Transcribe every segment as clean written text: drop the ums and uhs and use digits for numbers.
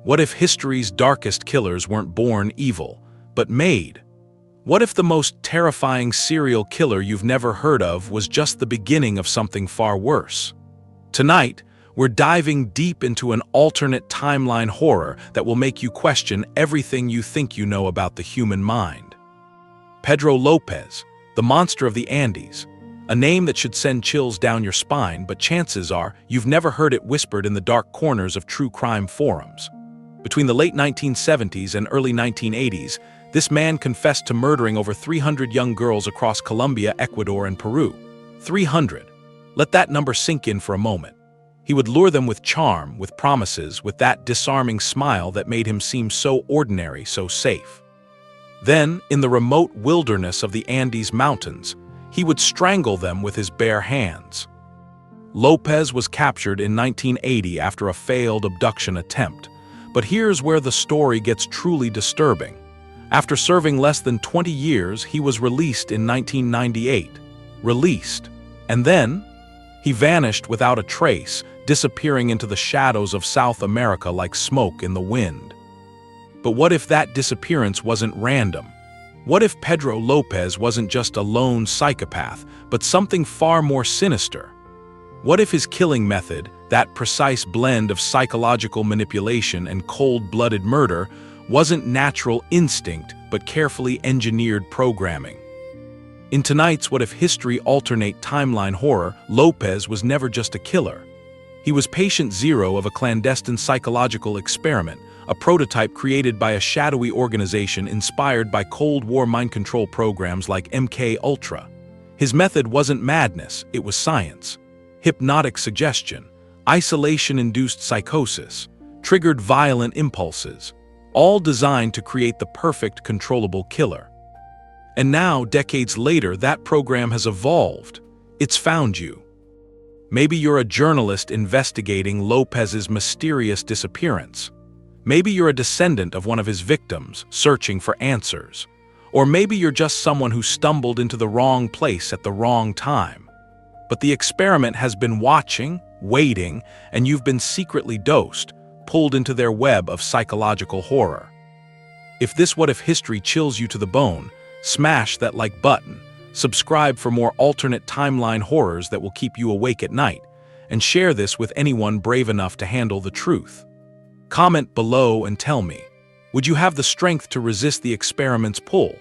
What if history's darkest killers weren't born evil, but made? What if the most terrifying serial killer you've never heard of was just the beginning of something far worse? Tonight, we're diving deep into an alternate timeline horror that will make you question everything you think you know about the human mind. Pedro Lopez, the monster of the Andes, a name that should send chills down your spine, but chances are you've never heard it whispered in the dark corners of true crime forums. Between the late 1970s and early 1980s, this man confessed to murdering over 300 young girls across Colombia, Ecuador, and Peru. 300. Let that number sink in for a moment. He would lure them with charm, with promises, with that disarming smile that made him seem so ordinary, so safe. Then, in the remote wilderness of the Andes Mountains, he would strangle them with his bare hands. Lopez was captured in 1980 after a failed abduction attempt. But here's where the story gets truly disturbing. After serving less than 20 years, he was released in 1998. Released. And then, he vanished without a trace, disappearing into the shadows of South America like smoke in the wind. But what if that disappearance wasn't random? What if Pedro Lopez wasn't just a lone psychopath, but something far more sinister? What if his killing method, that precise blend of psychological manipulation and cold-blooded murder, wasn't natural instinct but carefully engineered programming? In tonight's What If History alternate timeline horror, Lopez was never just a killer. He was patient zero of a clandestine psychological experiment, a prototype created by a shadowy organization inspired by Cold War mind control programs like MK Ultra. His method wasn't madness, it was science. Hypnotic suggestion, isolation-induced psychosis, triggered violent impulses, all designed to create the perfect controllable killer. And now, decades later, that program has evolved. It's found you. Maybe you're a journalist investigating Lopez's mysterious disappearance. Maybe you're a descendant of one of his victims, searching for answers. Or maybe you're just someone who stumbled into the wrong place at the wrong time. But the experiment has been watching, waiting, and you've been secretly dosed, pulled into their web of psychological horror. If this What If History chills you to the bone, smash that like button, subscribe for more alternate timeline horrors that will keep you awake at night, and share this with anyone brave enough to handle the truth. Comment below and tell me, would you have the strength to resist the experiment's pull?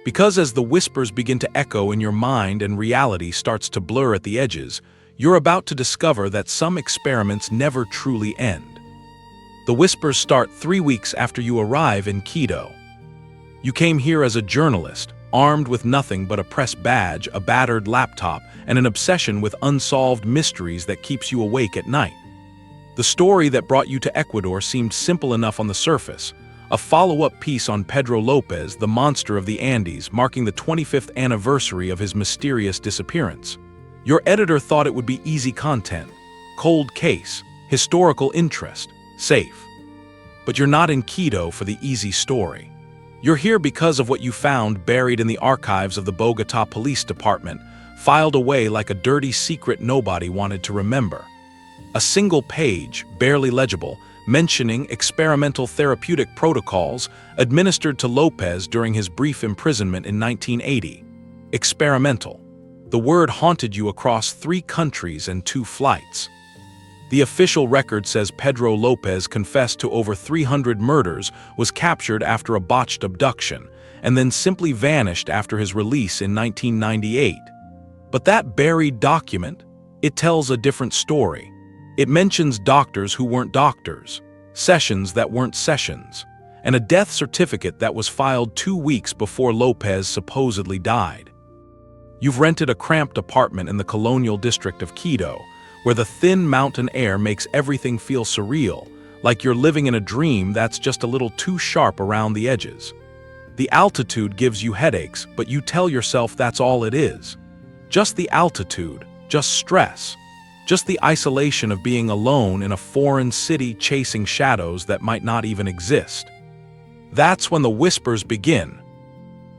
Because as the whispers begin to echo in your mind and reality starts to blur at the edges, you're about to discover that some experiments never truly end. The whispers start 3 weeks after you arrive in Quito. You came here as a journalist, armed with nothing but a press badge, a battered laptop, and an obsession with unsolved mysteries that keeps you awake at night. The story that brought you to Ecuador seemed simple enough on the surface. A follow-up piece on Pedro Lopez, the monster of the Andes, marking the 25th anniversary of his mysterious disappearance. Your editor thought it would be easy content, cold case, historical interest, safe. But you're not in Quito for the easy story. You're here because of what you found buried in the archives of the Bogotá Police Department, filed away like a dirty secret nobody wanted to remember. A single page, barely legible, mentioning experimental therapeutic protocols administered to Lopez during his brief imprisonment in 1980. Experimental. The word haunted you across 3 countries and 2 flights. The official record says Pedro Lopez confessed to over 300 murders, was captured after a botched abduction, and then simply vanished after his release in 1998. But that buried document, it tells a different story. It mentions doctors who weren't doctors, sessions that weren't sessions, and a death certificate that was filed 2 weeks before Lopez supposedly died. You've rented a cramped apartment in the colonial district of Quito, where the thin mountain air makes everything feel surreal, like you're living in a dream that's just a little too sharp around the edges. The altitude gives you headaches, but you tell yourself that's all it is. Just the altitude, just stress. Just the isolation of being alone in a foreign city chasing shadows that might not even exist. That's when the whispers begin.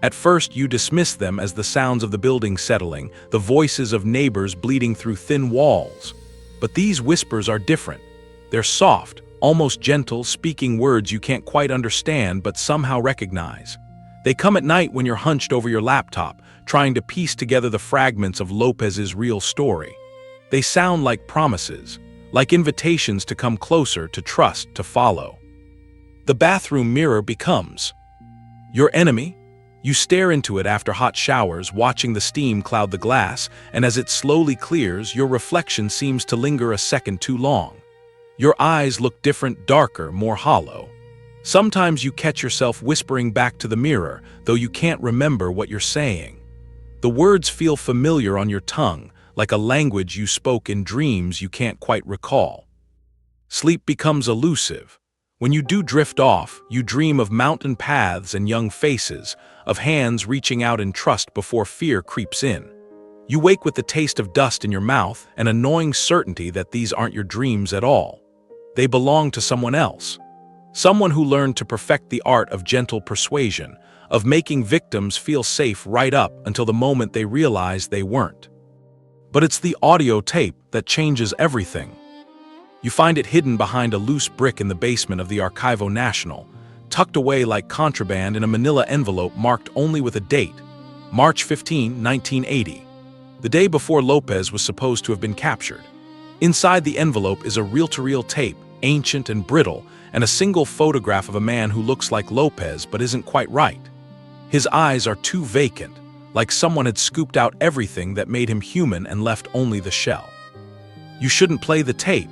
At first, you dismiss them as the sounds of the building settling, the voices of neighbors bleeding through thin walls. But these whispers are different. They're soft, almost gentle, speaking words you can't quite understand but somehow recognize. They come at night when you're hunched over your laptop, trying to piece together the fragments of Lopez's real story. They sound like promises, like invitations to come closer, to trust, to follow. The bathroom mirror becomes your enemy. You stare into it after hot showers, watching the steam cloud the glass, and as it slowly clears, your reflection seems to linger a second too long. Your eyes look different, darker, more hollow. Sometimes you catch yourself whispering back to the mirror, though you can't remember what you're saying. The words feel familiar on your tongue, like a language you spoke in dreams you can't quite recall. Sleep becomes elusive. When you do drift off, you dream of mountain paths and young faces, of hands reaching out in trust before fear creeps in. You wake with the taste of dust in your mouth, an annoying certainty that these aren't your dreams at all. They belong to someone else. Someone who learned to perfect the art of gentle persuasion, of making victims feel safe right up until the moment they realize they weren't. But it's the audio tape that changes everything. You find it hidden behind a loose brick in the basement of the Archivo Nacional, tucked away like contraband in a manila envelope marked only with a date, March 15, 1980, the day before Lopez was supposed to have been captured. Inside the envelope is a reel-to-reel tape, ancient and brittle, and a single photograph of a man who looks like Lopez but isn't quite right. His eyes are too vacant, like someone had scooped out everything that made him human and left only the shell. You shouldn't play the tape.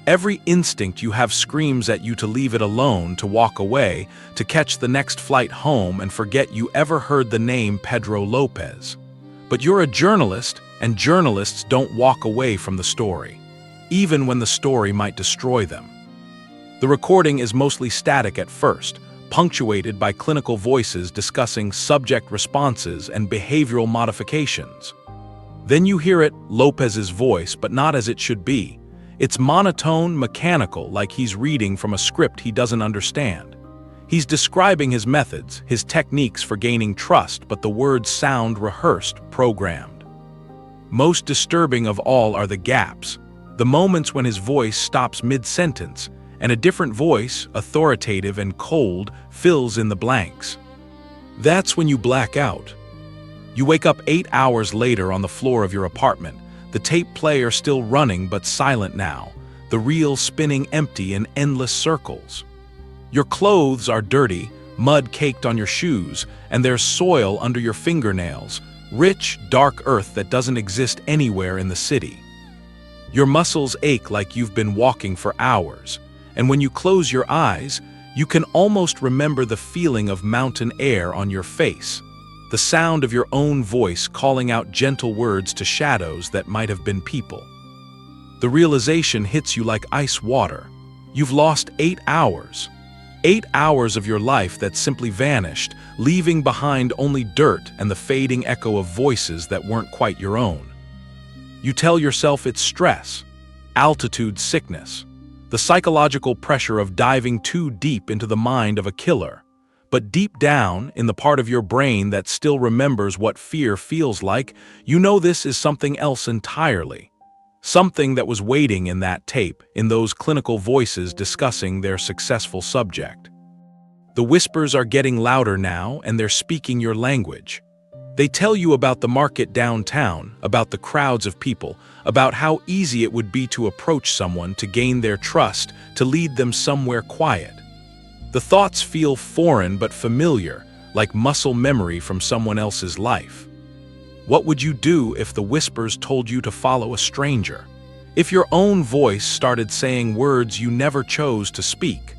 Every instinct you have screams at you to leave it alone, to walk away, to catch the next flight home and forget you ever heard the name Pedro Lopez. But you're a journalist, and journalists don't walk away from the story, even when the story might destroy them. The recording is mostly static at first, punctuated by clinical voices discussing subject responses and behavioral modifications. Then you hear it, Lopez's voice, but not as it should be. It's monotone, mechanical, like he's reading from a script he doesn't understand. He's describing his methods, his techniques for gaining trust, but the words sound rehearsed, programmed. Most disturbing of all are the gaps, the moments when his voice stops mid-sentence, and a different voice, authoritative and cold, fills in the blanks. That's when you black out. You wake up 8 hours later on the floor of your apartment, the tape player still running but silent now, the reel spinning empty in endless circles. Your clothes are dirty, mud caked on your shoes, and there's soil under your fingernails, rich, dark earth that doesn't exist anywhere in the city. Your muscles ache like you've been walking for hours, and when you close your eyes, you can almost remember the feeling of mountain air on your face, the sound of your own voice calling out gentle words to shadows that might have been people. The realization hits you like ice water. You've lost 8 hours. 8 hours of your life that simply vanished, leaving behind only dirt and the fading echo of voices that weren't quite your own. You tell yourself it's stress, altitude sickness, the psychological pressure of diving too deep into the mind of a killer. But deep down, in the part of your brain that still remembers what fear feels like, you know this is something else entirely. Something that was waiting in that tape, in those clinical voices discussing their successful subject. The whispers are getting louder now, and they're speaking your language. They tell you about the market downtown, about the crowds of people, about how easy it would be to approach someone, to gain their trust, to lead them somewhere quiet. The thoughts feel foreign but familiar, like muscle memory from someone else's life. What would you do if the whispers told you to follow a stranger? If your own voice started saying words you never chose to speak?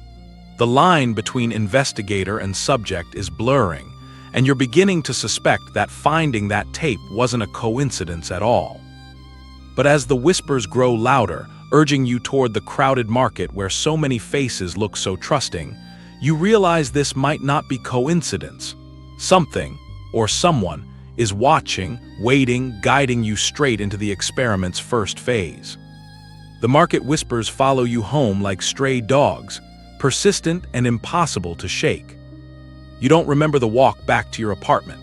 The line between investigator and subject is blurring, and you're beginning to suspect that finding that tape wasn't a coincidence at all. But as the whispers grow louder, urging you toward the crowded market where so many faces look so trusting, you realize this might not be coincidence. Something, or someone, is watching, waiting, guiding you straight into the experiment's first phase. The market whispers follow you home like stray dogs, persistent and impossible to shake. You don't remember the walk back to your apartment.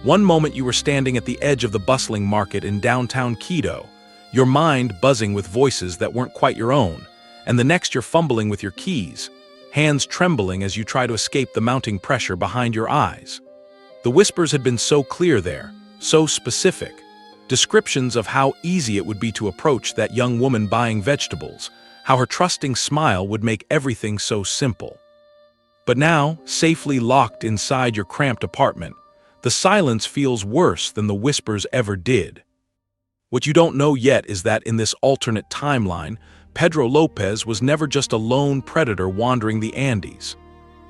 One moment you were standing at the edge of the bustling market in downtown Quito, your mind buzzing with voices that weren't quite your own, and the next you're fumbling with your keys, hands trembling as you try to escape the mounting pressure behind your eyes. The whispers had been so clear there, so specific. Descriptions of how easy it would be to approach that young woman buying vegetables, how her trusting smile would make everything so simple. But now, safely locked inside your cramped apartment, the silence feels worse than the whispers ever did. What you don't know yet is that in this alternate timeline, Pedro Lopez was never just a lone predator wandering the Andes.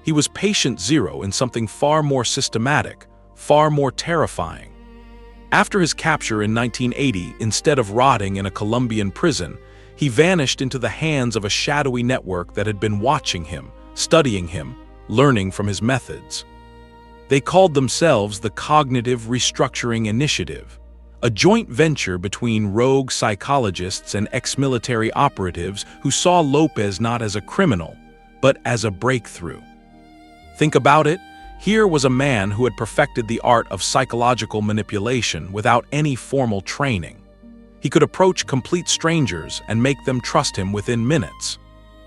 He was patient zero in something far more systematic, far more terrifying. After his capture in 1980, instead of rotting in a Colombian prison, he vanished into the hands of a shadowy network that had been watching him, studying him, learning from his methods. They called themselves the Cognitive Restructuring Initiative, a joint venture between rogue psychologists and ex-military operatives who saw Lopez not as a criminal, but as a breakthrough. Think about it. Here was a man who had perfected the art of psychological manipulation without any formal training. He could approach complete strangers and make them trust him within minutes.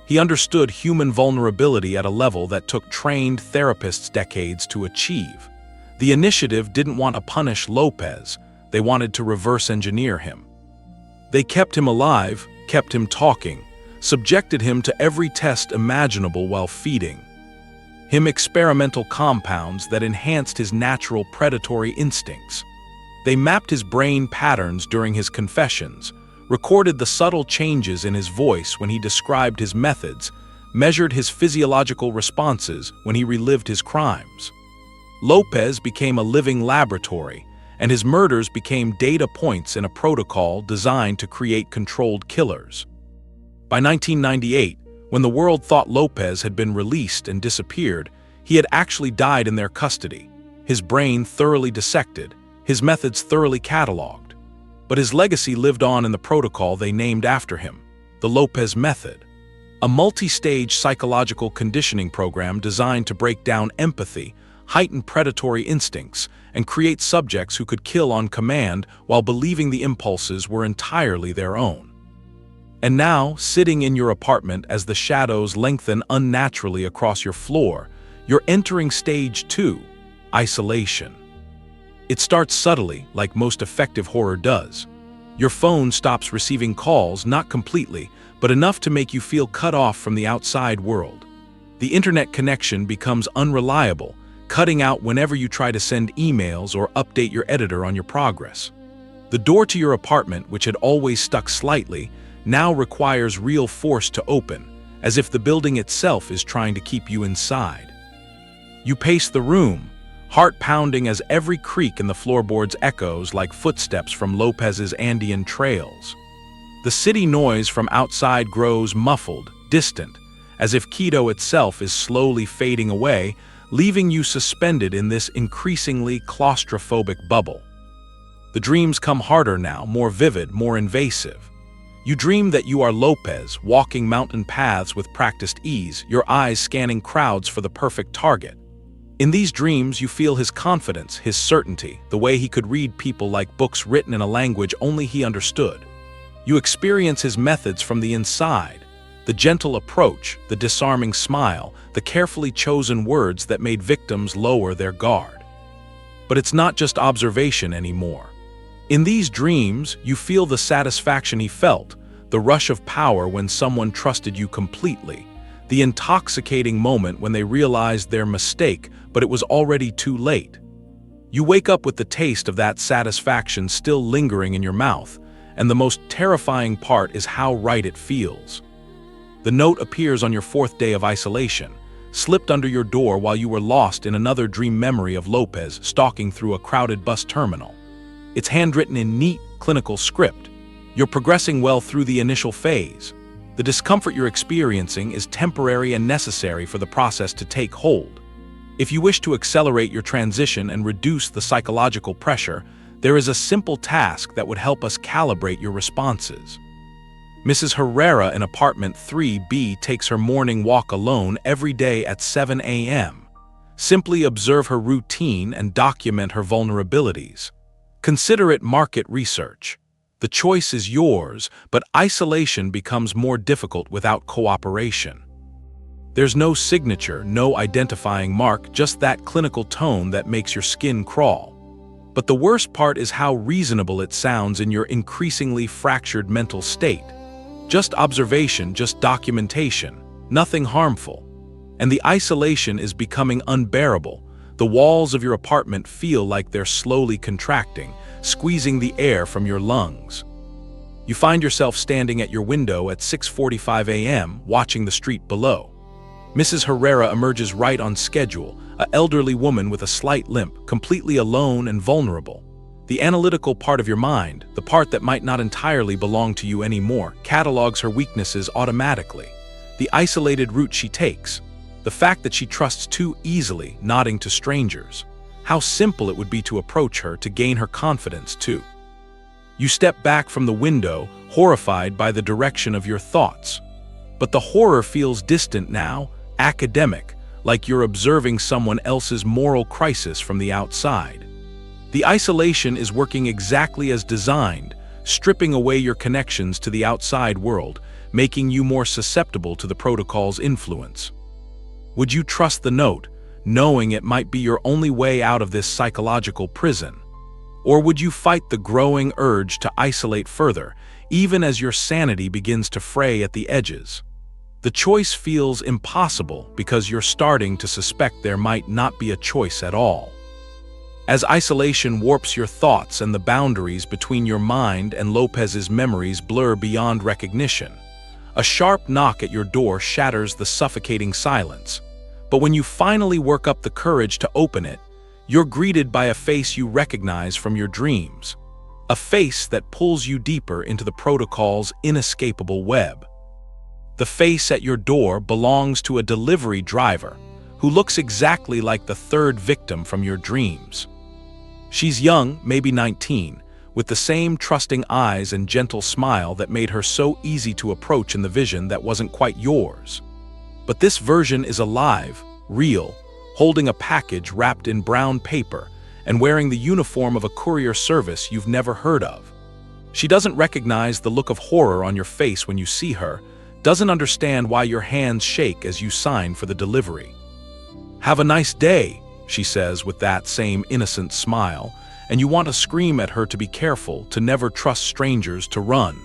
He understood human vulnerability at a level that took trained therapists decades to achieve. The initiative didn't want to punish Lopez, they wanted to reverse engineer him. They kept him alive, kept him talking, subjected him to every test imaginable while feeding him experimental compounds that enhanced his natural predatory instincts. They mapped his brain patterns during his confessions, recorded the subtle changes in his voice when he described his methods, measured his physiological responses when he relived his crimes. Lopez became a living laboratory, and his murders became data points in a protocol designed to create controlled killers. By 1998, when the world thought Lopez had been released and disappeared, he had actually died in their custody, his brain thoroughly dissected, his methods thoroughly cataloged. But his legacy lived on in the protocol they named after him, the Lopez Method, a multi-stage psychological conditioning program designed to break down empathy, heighten predatory instincts, and create subjects who could kill on command while believing the impulses were entirely their own. And now, sitting in your apartment as the shadows lengthen unnaturally across your floor, you're entering stage 2, isolation. It starts subtly, like most effective horror does. Your phone stops receiving calls, not completely, but enough to make you feel cut off from the outside world. The internet connection becomes unreliable, cutting out whenever you try to send emails or update your editor on your progress. The door to your apartment, which had always stuck slightly, now requires real force to open, as if the building itself is trying to keep you inside. You pace the room, heart pounding as every creak in the floorboards echoes like footsteps from Lopez's Andean trails. The city noise from outside grows muffled, distant, as if Quito itself is slowly fading away, leaving you suspended in this increasingly claustrophobic bubble. The dreams come harder now, more vivid, more invasive. You dream that you are Lopez, walking mountain paths with practiced ease, your eyes scanning crowds for the perfect target. In these dreams, you feel his confidence, his certainty, the way he could read people like books written in a language only he understood. You experience his methods from the inside, the gentle approach, the disarming smile, the carefully chosen words that made victims lower their guard. But it's not just observation anymore. In these dreams, you feel the satisfaction he felt, the rush of power when someone trusted you completely, the intoxicating moment when they realized their mistake, but it was already too late. You wake up with the taste of that satisfaction still lingering in your mouth, and the most terrifying part is how right it feels. The note appears on your 4th day of isolation, slipped under your door while you were lost in another dream memory of Lopez stalking through a crowded bus terminal. It's handwritten in neat, clinical script. You're progressing well through the initial phase. The discomfort you're experiencing is temporary and necessary for the process to take hold. If you wish to accelerate your transition and reduce the psychological pressure, there is a simple task that would help us calibrate your responses. Mrs. Herrera in apartment 3B takes her morning walk alone every day at 7 a.m. Simply observe her routine and document her vulnerabilities. Consider it market research. The choice is yours, but isolation becomes more difficult without cooperation. There's no signature, no identifying mark, just that clinical tone that makes your skin crawl. But the worst part is how reasonable it sounds in your increasingly fractured mental state. Just observation, just documentation, nothing harmful. And the isolation is becoming unbearable. The walls of your apartment feel like they're slowly contracting, squeezing the air from your lungs. You find yourself standing at your window at 6:45 a.m. watching the street below. Mrs. Herrera emerges right on schedule, an elderly woman with a slight limp, completely alone and vulnerable. The analytical part of your mind, the part that might not entirely belong to you anymore, catalogs her weaknesses automatically. The isolated route she takes, the fact that she trusts too easily, nodding to strangers. How simple it would be to approach her, to gain her confidence too. You step back from the window, horrified by the direction of your thoughts. But the horror feels distant now, academic, like you're observing someone else's moral crisis from the outside. The isolation is working exactly as designed, stripping away your connections to the outside world, making you more susceptible to the protocol's influence. Would you trust the note, knowing it might be your only way out of this psychological prison? Or would you fight the growing urge to isolate further, even as your sanity begins to fray at the edges? The choice feels impossible because you're starting to suspect there might not be a choice at all. As isolation warps your thoughts and the boundaries between your mind and Lopez's memories blur beyond recognition, a sharp knock at your door shatters the suffocating silence. But when you finally work up the courage to open it, you're greeted by a face you recognize from your dreams. A face that pulls you deeper into the protocol's inescapable web. The face at your door belongs to a delivery driver who looks exactly like the third victim from your dreams. She's young, maybe 19, with the same trusting eyes and gentle smile that made her so easy to approach in the vision that wasn't quite yours. But this version is alive, real, holding a package wrapped in brown paper and wearing the uniform of a courier service you've never heard of. She doesn't recognize the look of horror on your face when you see her, doesn't understand why your hands shake as you sign for the delivery. "Have a nice day," she says with that same innocent smile, and you want to scream at her to be careful, to never trust strangers, to run.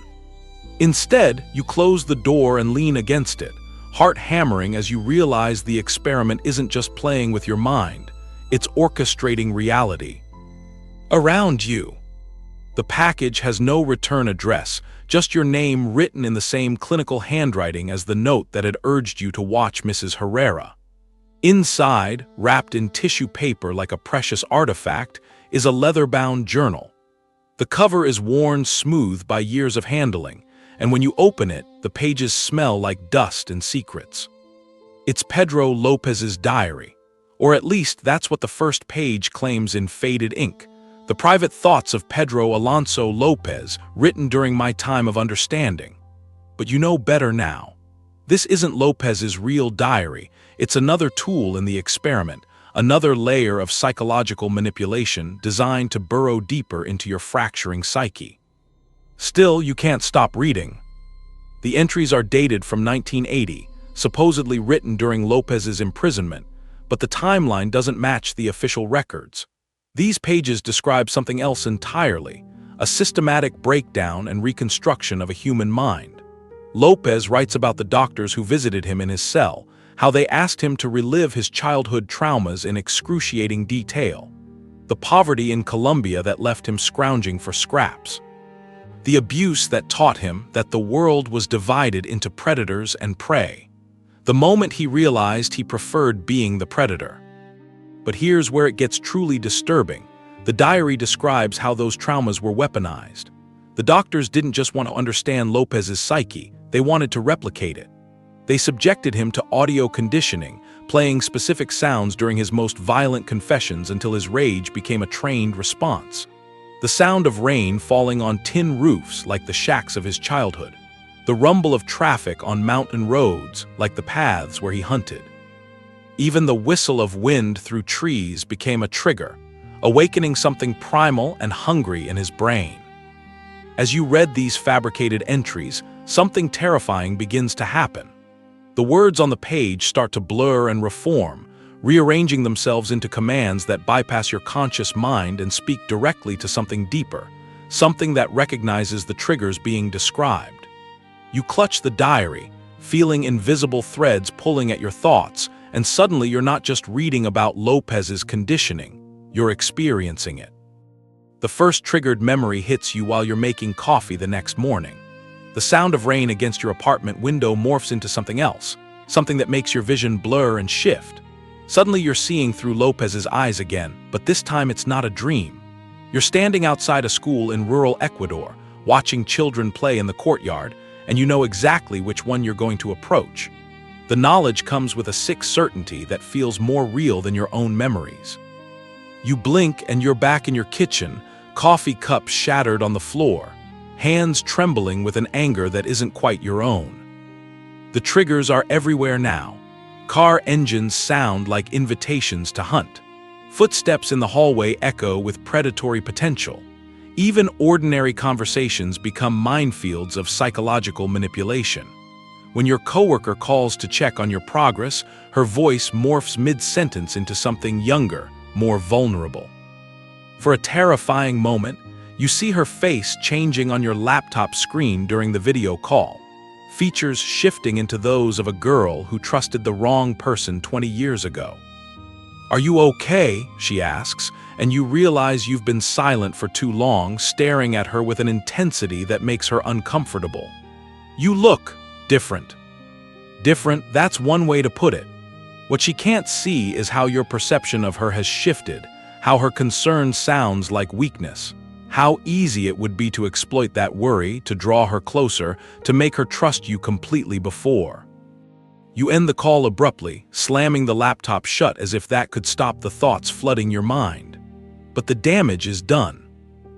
Instead, you close the door and lean against it, heart hammering as you realize the experiment isn't just playing with your mind, it's orchestrating reality. Around you. The package has no return address, just your name written in the same clinical handwriting as the note that had urged you to watch Mrs. Herrera. Inside, wrapped in tissue paper like a precious artifact, is a leather-bound journal. The cover is worn smooth by years of handling, and when you open it, the pages smell like dust and secrets. It's Pedro Lopez's diary, or at least that's what the first page claims in faded ink. The private thoughts of Pedro Alonso Lopez, written during my time of understanding. But you know better now. This isn't Lopez's real diary, it's another tool in the experiment, another layer of psychological manipulation designed to burrow deeper into your fracturing psyche. Still, you can't stop reading. The entries are dated from 1980, supposedly written during Lopez's imprisonment, but the timeline doesn't match the official records. These pages describe something else entirely, a systematic breakdown and reconstruction of a human mind. Lopez writes about the doctors who visited him in his cell, how they asked him to relive his childhood traumas in excruciating detail, the poverty in Colombia that left him scrounging for scraps, the abuse that taught him that the world was divided into predators and prey, the moment he realized he preferred being the predator. But here's where it gets truly disturbing. The diary describes how those traumas were weaponized. The doctors didn't just want to understand Lopez's psyche, they wanted to replicate it. They subjected him to audio conditioning, playing specific sounds during his most violent confessions until his rage became a trained response. The sound of rain falling on tin roofs like the shacks of his childhood. The rumble of traffic on mountain roads like the paths where he hunted. Even the whistle of wind through trees became a trigger, awakening something primal and hungry in his brain. As you read these fabricated entries, something terrifying begins to happen. The words on the page start to blur and reform, rearranging themselves into commands that bypass your conscious mind and speak directly to something deeper, something that recognizes the triggers being described. You clutch the diary, feeling invisible threads pulling at your thoughts, and suddenly you're not just reading about Lopez's conditioning, you're experiencing it. The first triggered memory hits you while you're making coffee the next morning. The sound of rain against your apartment window morphs into something else, something that makes your vision blur and shift. Suddenly you're seeing through Lopez's eyes again, but this time it's not a dream. You're standing outside a school in rural Ecuador, watching children play in the courtyard, and you know exactly which one you're going to approach. The knowledge comes with a sick certainty that feels more real than your own memories. You blink and you're back in your kitchen, coffee cup shattered on the floor, hands trembling with an anger that isn't quite your own. The triggers are everywhere now. Car engines sound like invitations to hunt. Footsteps in the hallway echo with predatory potential. Even ordinary conversations become minefields of psychological manipulation. When your coworker calls to check on your progress, her voice morphs mid-sentence into something younger, more vulnerable. For a terrifying moment, you see her face changing on your laptop screen during the video call, features shifting into those of a girl who trusted the wrong person 20 years ago. "Are you okay?" she asks, and you realize you've been silent for too long, staring at her with an intensity that makes her uncomfortable. "You look different." Different, that's one way to put it. What she can't see is how your perception of her has shifted, how her concern sounds like weakness, how easy it would be to exploit that worry, to draw her closer, to make her trust you completely before. You end the call abruptly, slamming the laptop shut as if that could stop the thoughts flooding your mind. But the damage is done.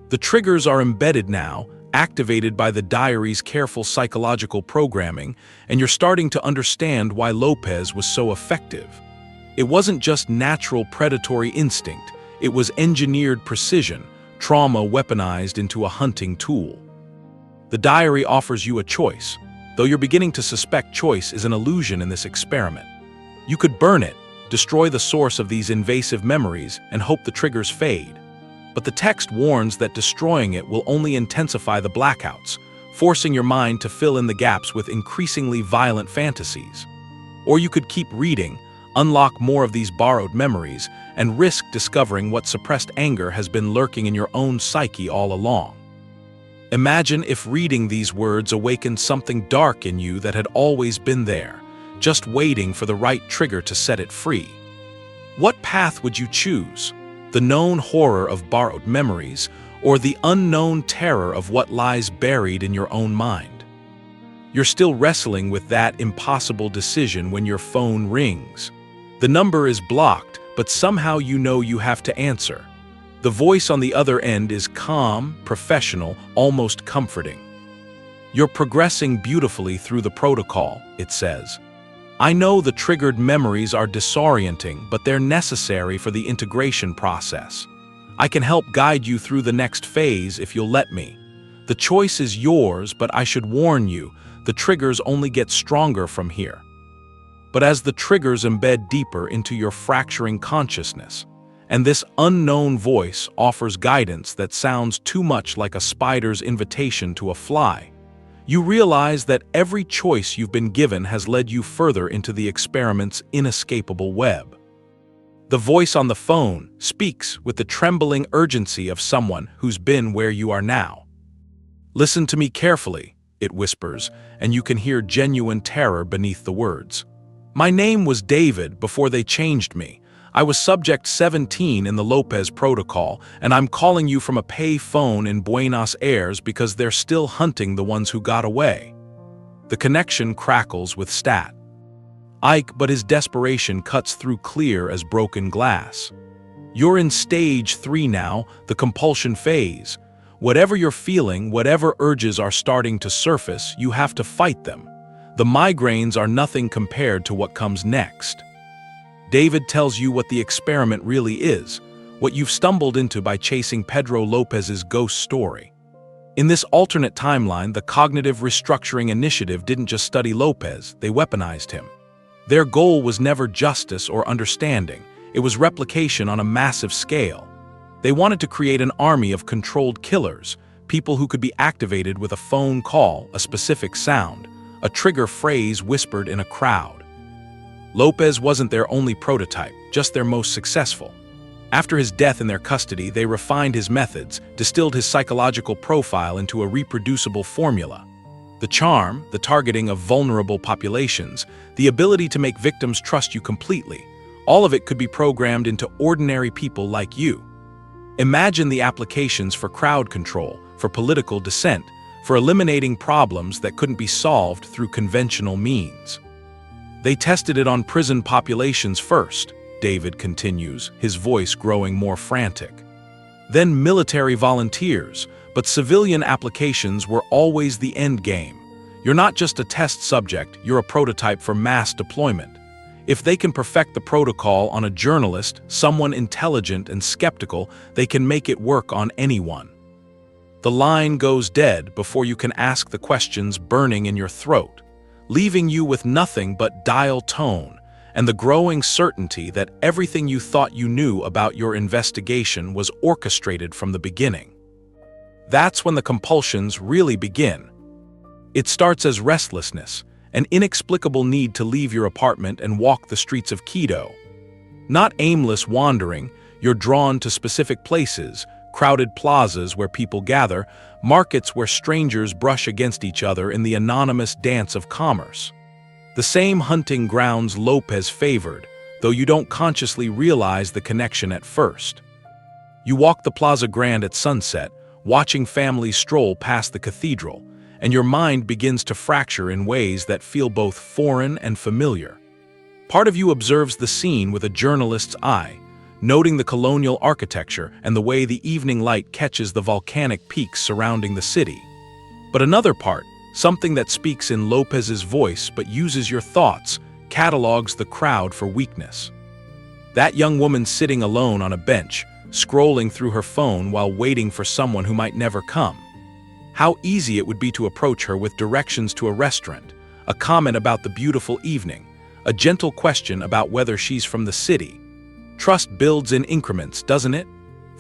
The triggers are embedded now, activated by the diary's careful psychological programming, and you're starting to understand why Lopez was so effective. It wasn't just natural predatory instinct, it was engineered precision, trauma weaponized into a hunting tool. The diary offers you a choice, though you're beginning to suspect choice is an illusion in this experiment. You could burn it, destroy the source of these invasive memories, and hope the triggers fade. But the text warns that destroying it will only intensify the blackouts, forcing your mind to fill in the gaps with increasingly violent fantasies. Or you could keep reading, unlock more of these borrowed memories, and risk discovering what suppressed anger has been lurking in your own psyche all along. Imagine if reading these words awakened something dark in you that had always been there, just waiting for the right trigger to set it free. What path would you choose? The known horror of borrowed memories, or the unknown terror of what lies buried in your own mind? You're still wrestling with that impossible decision when your phone rings. The number is blocked, but somehow you know you have to answer. The voice on the other end is calm, professional, almost comforting. "You're progressing beautifully through the protocol," it says. "I know the triggered memories are disorienting, but they're necessary for the integration process. I can help guide you through the next phase if you'll let me. The choice is yours, but I should warn you, the triggers only get stronger from here." But as the triggers embed deeper into your fracturing consciousness, and this unknown voice offers guidance that sounds too much like a spider's invitation to a fly, you realize that every choice you've been given has led you further into the experiment's inescapable web. The voice on the phone speaks with the trembling urgency of someone who's been where you are now. "Listen to me carefully," it whispers, and you can hear genuine terror beneath the words. "My name was David before they changed me. I was subject 17 in the Lopez protocol, and I'm calling you from a pay phone in Buenos Aires because they're still hunting the ones who got away." The connection crackles with stat. Ike, but his desperation cuts through clear as broken glass. "You're in stage 3 now, the compulsion phase. Whatever you're feeling, whatever urges are starting to surface, you have to fight them. The migraines are nothing compared to what comes next." David tells you what the experiment really is, what you've stumbled into by chasing Pedro Lopez's ghost story. In this alternate timeline, the Cognitive Restructuring Initiative didn't just study Lopez, they weaponized him. Their goal was never justice or understanding, it was replication on a massive scale. They wanted to create an army of controlled killers, people who could be activated with a phone call, a specific sound, a trigger phrase whispered in a crowd. Lopez wasn't their only prototype, just their most successful. After his death in their custody, they refined his methods, distilled his psychological profile into a reproducible formula. The charm, the targeting of vulnerable populations, the ability to make victims trust you completely, all of it could be programmed into ordinary people like you. Imagine the applications for crowd control, for political dissent, for eliminating problems that couldn't be solved through conventional means. They tested it on prison populations first, David continues, his voice growing more frantic. Then military volunteers, but civilian applications were always the end game. You're not just a test subject, you're a prototype for mass deployment. If they can perfect the protocol on a journalist, someone intelligent and skeptical, they can make it work on anyone. The line goes dead before you can ask the questions burning in your throat, leaving you with nothing but dial tone and the growing certainty that everything you thought you knew about your investigation was orchestrated from the beginning. That's when the compulsions really begin. It starts as restlessness, an inexplicable need to leave your apartment and walk the streets of Quito. Not aimless wandering, you're drawn to specific places, crowded plazas where people gather, markets where strangers brush against each other in the anonymous dance of commerce. The same hunting grounds Lopez favored, though you don't consciously realize the connection at first. You walk the Plaza Grande at sunset, watching families stroll past the cathedral, and your mind begins to fracture in ways that feel both foreign and familiar. Part of you observes the scene with a journalist's eye, noting the colonial architecture and the way the evening light catches the volcanic peaks surrounding the city. But another part, something that speaks in Lopez's voice but uses your thoughts, catalogs the crowd for weakness. That young woman sitting alone on a bench, scrolling through her phone while waiting for someone who might never come. How easy it would be to approach her with directions to a restaurant, a comment about the beautiful evening, a gentle question about whether she's from the city. Trust builds in increments, doesn't it?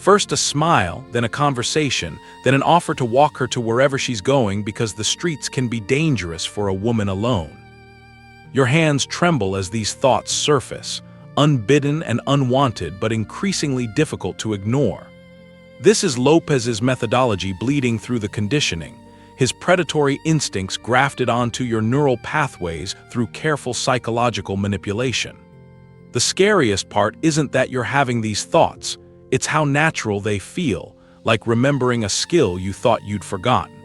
First a smile, then a conversation, then an offer to walk her to wherever she's going because the streets can be dangerous for a woman alone. Your hands tremble as these thoughts surface, unbidden and unwanted but increasingly difficult to ignore. This is Lopez's methodology bleeding through the conditioning, his predatory instincts grafted onto your neural pathways through careful psychological manipulation. The scariest part isn't that you're having these thoughts, it's how natural they feel, like remembering a skill you thought you'd forgotten.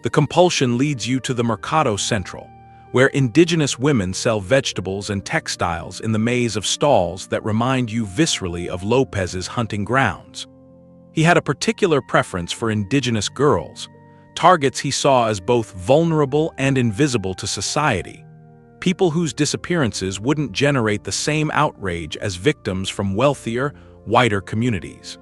The compulsion leads you to the Mercado Central, where indigenous women sell vegetables and textiles in the maze of stalls that remind you viscerally of Lopez's hunting grounds. He had a particular preference for indigenous girls, targets he saw as both vulnerable and invisible to society, people whose disappearances wouldn't generate the same outrage as victims from wealthier, whiter communities.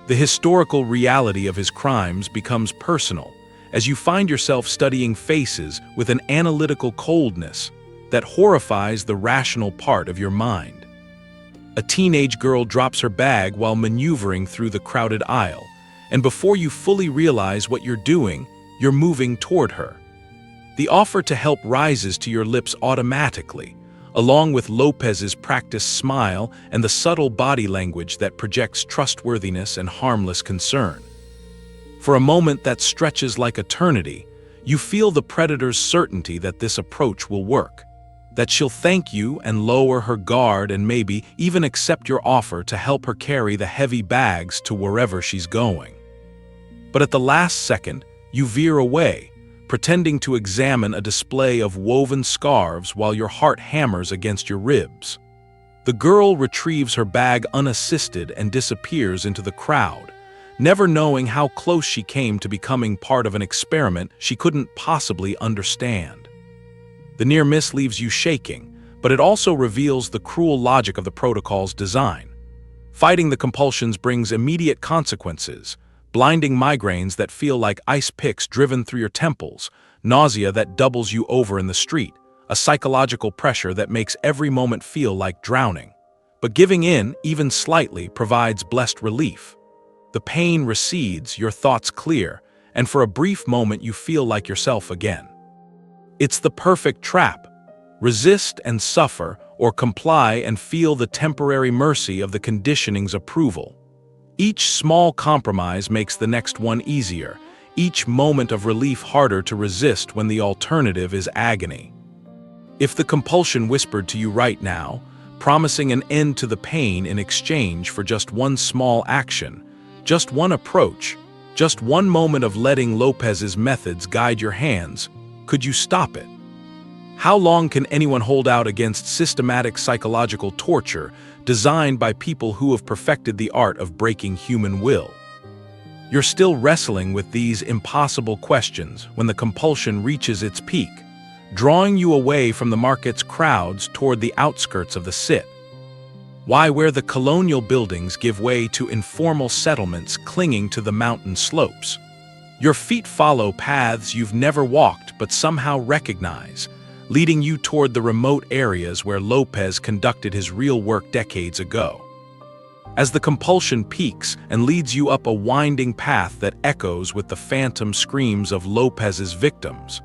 The historical reality of his crimes becomes personal as you find yourself studying faces with an analytical coldness that horrifies the rational part of your mind. A teenage girl drops her bag while maneuvering through the crowded aisle, and before you fully realize what you're doing, you're moving toward her. The offer to help rises to your lips automatically, along with Lopez's practiced smile and the subtle body language that projects trustworthiness and harmless concern. For a moment that stretches like eternity, you feel the predator's certainty that this approach will work, that she'll thank you and lower her guard and maybe even accept your offer to help her carry the heavy bags to wherever she's going. But at the last second, you veer away, pretending to examine a display of woven scarves while your heart hammers against your ribs. The girl retrieves her bag unassisted and disappears into the crowd, never knowing how close she came to becoming part of an experiment she couldn't possibly understand. The near miss leaves you shaking, but it also reveals the cruel logic of the protocol's design. Fighting the compulsions brings immediate consequences, blinding migraines that feel like ice picks driven through your temples, nausea that doubles you over in the street, a psychological pressure that makes every moment feel like drowning. But giving in, even slightly, provides blessed relief. The pain recedes, your thoughts clear, and for a brief moment you feel like yourself again. It's the perfect trap. Resist and suffer, or comply and feel the temporary mercy of the conditioning's approval. Each small compromise makes the next one easier, each moment of relief harder to resist when the alternative is agony. If the compulsion whispered to you right now, promising an end to the pain in exchange for just one small action, just one approach, just one moment of letting Lopez's methods guide your hands, could you stop it? How long can anyone hold out against systematic psychological torture designed by people who have perfected the art of breaking human will? You're still wrestling with these impossible questions when the compulsion reaches its peak, drawing you away from the market's crowds toward the outskirts of the city. Why, where the colonial buildings give way to informal settlements clinging to the mountain slopes. Your feet follow paths you've never walked but somehow recognize, leading you toward the remote areas where Lopez conducted his real work decades ago. As the compulsion peaks and leads you up a winding path that echoes with the phantom screams of Lopez's victims,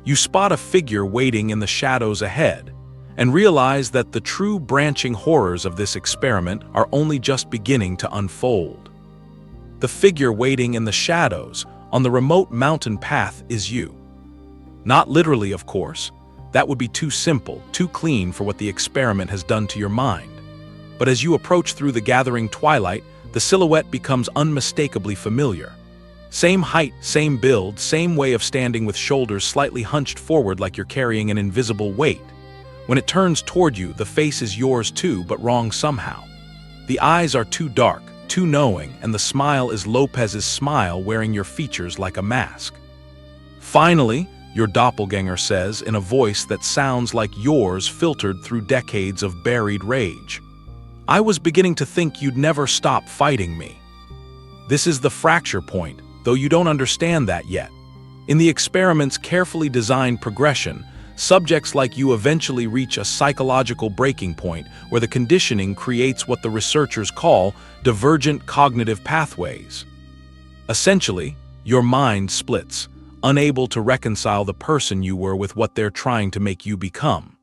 you spot a figure waiting in the shadows ahead, and realize that the true branching horrors of this experiment are only just beginning to unfold. The figure waiting in the shadows on the remote mountain path is you. Not literally, of course. That would be too simple, too clean for what the experiment has done to your mind. But as you approach through the gathering twilight, the silhouette becomes unmistakably familiar. Same height, same build, same way of standing with shoulders slightly hunched forward like you're carrying an invisible weight. When it turns toward you, the face is yours too, but wrong somehow. The eyes are too dark, too knowing, and the smile is Lopez's smile wearing your features like a mask. Finally, your doppelganger says in a voice that sounds like yours filtered through decades of buried rage, "I was beginning to think you'd never stop fighting me." This is the fracture point, though you don't understand that yet. In the experiment's carefully designed progression, subjects like you eventually reach a psychological breaking point where the conditioning creates what the researchers call divergent cognitive pathways. Essentially, your mind splits, unable to reconcile the person you were with what they're trying to make you become.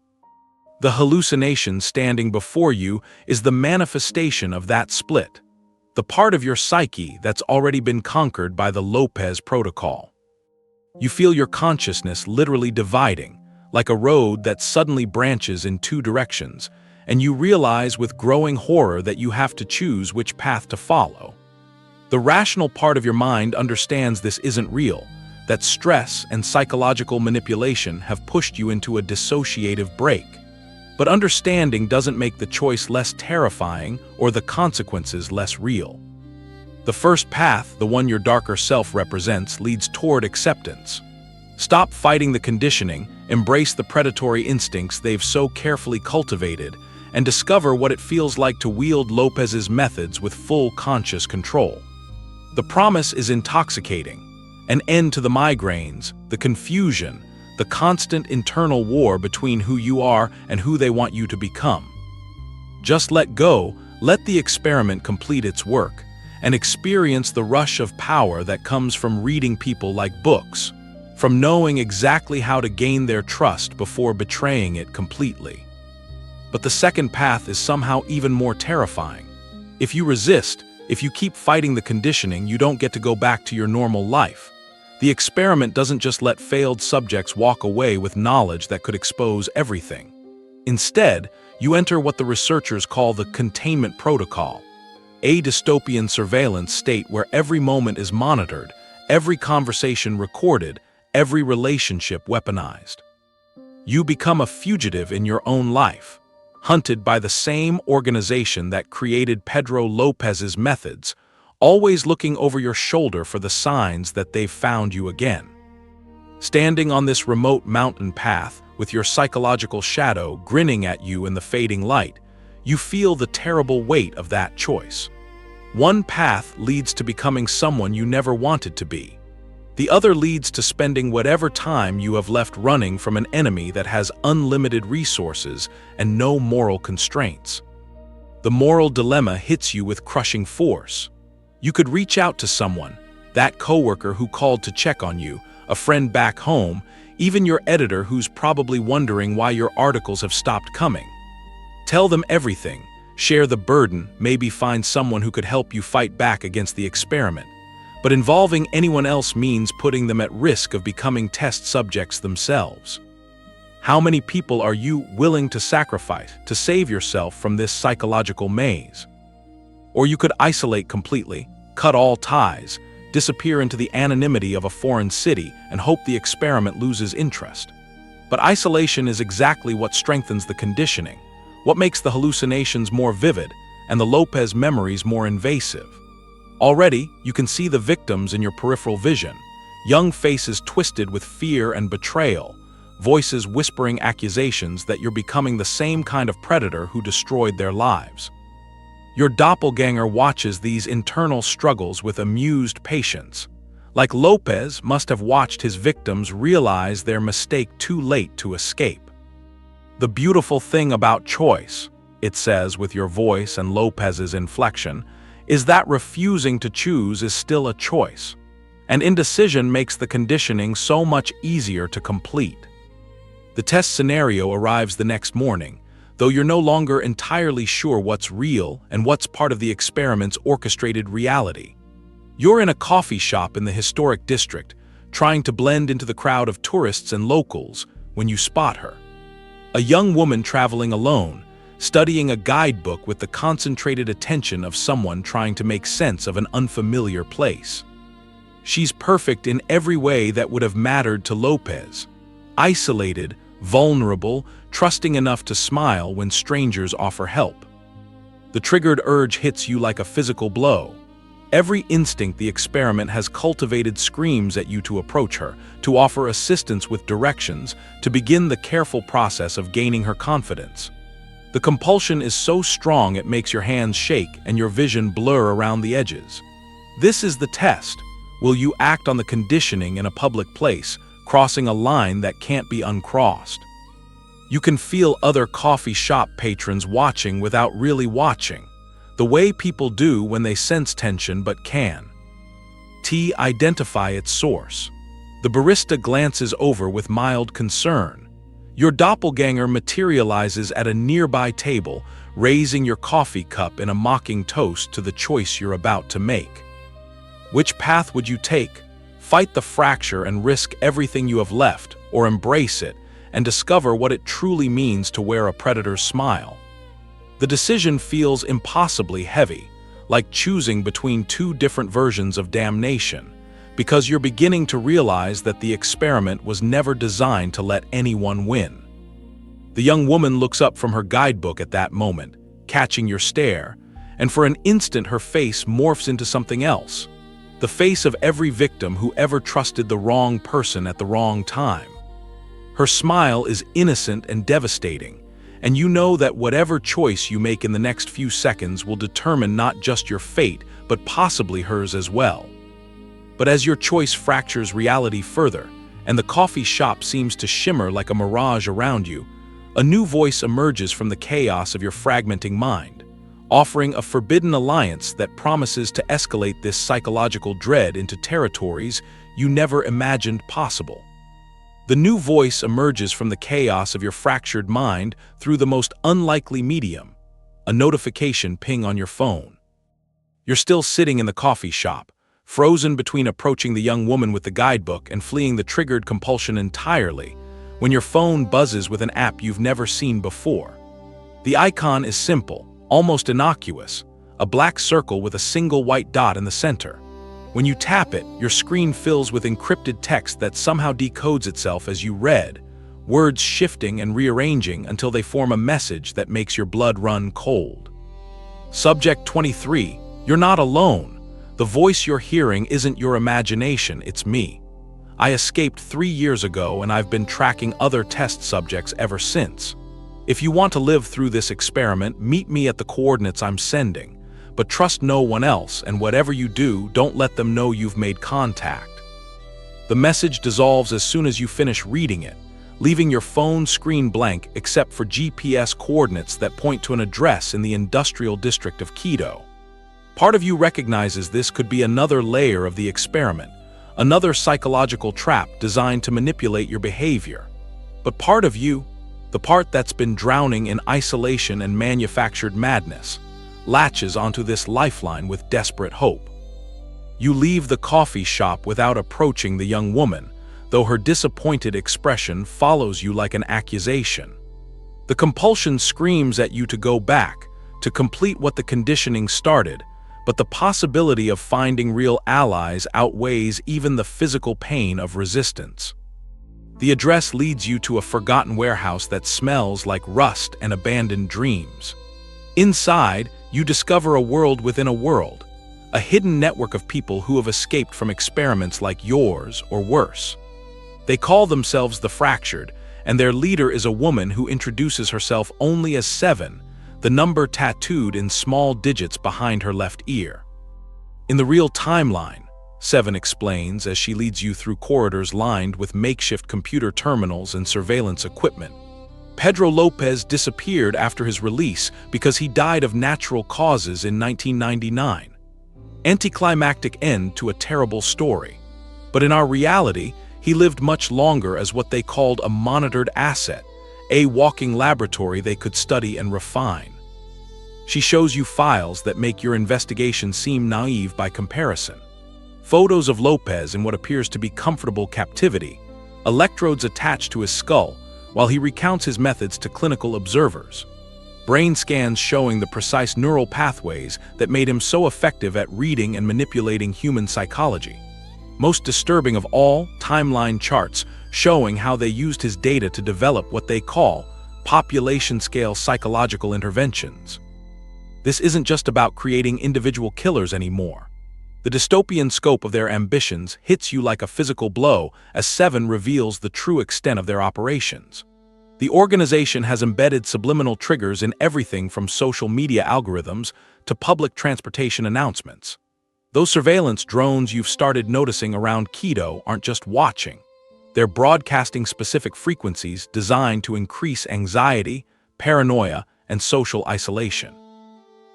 The hallucination standing before you is the manifestation of that split, the part of your psyche that's already been conquered by the Lopez protocol. You feel your consciousness literally dividing, like a road that suddenly branches in two directions, and you realize with growing horror that you have to choose which path to follow. The rational part of your mind understands this isn't real, that stress and psychological manipulation have pushed you into a dissociative break. But understanding doesn't make the choice less terrifying or the consequences less real. The first path, the one your darker self represents, leads toward acceptance. Stop fighting the conditioning, embrace the predatory instincts they've so carefully cultivated, and discover what it feels like to wield Lopez's methods with full conscious control. The promise is intoxicating. An end to the migraines, the confusion, the constant internal war between who you are and who they want you to become. Just let go, let the experiment complete its work, and experience the rush of power that comes from reading people like books, from knowing exactly how to gain their trust before betraying it completely. But the second path is somehow even more terrifying. If you resist, if you keep fighting the conditioning, you don't get to go back to your normal life. The experiment doesn't just let failed subjects walk away with knowledge that could expose everything. Instead, you enter what the researchers call the containment protocol, a dystopian surveillance state where every moment is monitored, every conversation recorded, every relationship weaponized. You become a fugitive in your own life, hunted by the same organization that created Pedro Lopez's methods, always looking over your shoulder for the signs that they've found you again. Standing on this remote mountain path, with your psychological shadow grinning at you in the fading light, you feel the terrible weight of that choice. One path leads to becoming someone you never wanted to be. The other leads to spending whatever time you have left running from an enemy that has unlimited resources and no moral constraints. The moral dilemma hits you with crushing force. You could reach out to someone, that coworker who called to check on you, a friend back home, even your editor who's probably wondering why your articles have stopped coming. Tell them everything, share the burden, maybe find someone who could help you fight back against the experiment. But involving anyone else means putting them at risk of becoming test subjects themselves. How many people are you willing to sacrifice to save yourself from this psychological maze? Or you could isolate completely, cut all ties, disappear into the anonymity of a foreign city and hope the experiment loses interest. But isolation is exactly what strengthens the conditioning, what makes the hallucinations more vivid and the Lopez memories more invasive. Already, you can see the victims in your peripheral vision, young faces twisted with fear and betrayal, voices whispering accusations that you're becoming the same kind of predator who destroyed their lives. Your doppelganger watches these internal struggles with amused patience. Like Lopez must have watched his victims realize their mistake too late to escape. The beautiful thing about choice, it says with your voice and Lopez's inflection, is that refusing to choose is still a choice, and indecision makes the conditioning so much easier to complete. The test scenario arrives the next morning, though you're no longer entirely sure what's real and what's part of the experiment's orchestrated reality. You're in a coffee shop in the historic district, trying to blend into the crowd of tourists and locals when you spot her. A young woman traveling alone, studying a guidebook with the concentrated attention of someone trying to make sense of an unfamiliar place. She's perfect in every way that would have mattered to Lopez. Isolated, vulnerable, trusting enough to smile when strangers offer help. The triggered urge hits you like a physical blow. Every instinct the experiment has cultivated screams at you to approach her, to offer assistance with directions, to begin the careful process of gaining her confidence. The compulsion is so strong it makes your hands shake and your vision blur around the edges. This is the test. Will you act on the conditioning in a public place, crossing a line that can't be uncrossed? You can feel other coffee shop patrons watching without really watching, the way people do when they sense tension but can. Identify its source. The barista glances over with mild concern. Your doppelganger materializes at a nearby table, raising your coffee cup in a mocking toast to the choice you're about to make. Which path would you take? Fight the fracture and risk everything you have left, or embrace it and discover what it truly means to wear a predator's smile? The decision feels impossibly heavy, like choosing between two different versions of damnation, because you're beginning to realize that the experiment was never designed to let anyone win. The young woman looks up from her guidebook at that moment, catching your stare, and for an instant her face morphs into something else, the face of every victim who ever trusted the wrong person at the wrong time. Her smile is innocent and devastating, and you know that whatever choice you make in the next few seconds will determine not just your fate, but possibly hers as well. But as your choice fractures reality further, and the coffee shop seems to shimmer like a mirage around you, a new voice emerges from the chaos of your fragmenting mind, offering a forbidden alliance that promises to escalate this psychological dread into territories you never imagined possible. The new voice emerges from the chaos of your fractured mind through the most unlikely medium, a notification ping on your phone. You're still sitting in the coffee shop, frozen between approaching the young woman with the guidebook and fleeing the triggered compulsion entirely, when your phone buzzes with an app you've never seen before. The icon is simple, almost innocuous, a black circle with a single white dot in the center. When you tap it, your screen fills with encrypted text that somehow decodes itself as you read, words shifting and rearranging until they form a message that makes your blood run cold. Subject 23, you're not alone. The voice you're hearing isn't your imagination, it's me. I escaped 3 years ago and I've been tracking other test subjects ever since. If you want to live through this experiment, meet me at the coordinates I'm sending. but trust no one else, and whatever you do, don't let them know you've made contact. The message dissolves as soon as you finish reading it, leaving your phone screen blank except for GPS coordinates that point to an address in the industrial district of Quito. Part of you recognizes this could be another layer of the experiment, another psychological trap designed to manipulate your behavior. But part of you, the part that's been drowning in isolation and manufactured madness, latches onto this lifeline with desperate hope. You leave the coffee shop without approaching the young woman, though her disappointed expression follows you like an accusation. The compulsion screams at you to go back, to complete what the conditioning started, but the possibility of finding real allies outweighs even the physical pain of resistance. The address leads you to a forgotten warehouse that smells like rust and abandoned dreams. Inside, you discover a world within a world, a hidden network of people who have escaped from experiments like yours or worse. They call themselves the Fractured, and their leader is a woman who introduces herself only as 7, the number tattooed in small digits behind her left ear. In the real timeline, 7 explains as she leads you through corridors lined with makeshift computer terminals and surveillance equipment, Pedro Lopez disappeared after his release because he died of natural causes in 1999. Anticlimactic end to a terrible story. But in our reality, he lived much longer as what they called a monitored asset, a walking laboratory they could study and refine. She shows you files that make your investigation seem naive by comparison. Photos of Lopez in what appears to be comfortable captivity, electrodes attached to his skull, while he recounts his methods to clinical observers. Brain scans showing the precise neural pathways that made him so effective at reading and manipulating human psychology. Most disturbing of all, timeline charts showing how they used his data to develop what they call population-scale psychological interventions. This isn't just about creating individual killers anymore. The dystopian scope of their ambitions hits you like a physical blow as 7 reveals the true extent of their operations. The organization has embedded subliminal triggers in everything from social media algorithms to public transportation announcements. Those surveillance drones you've started noticing around Quito aren't just watching. They're broadcasting specific frequencies designed to increase anxiety, paranoia, and social isolation.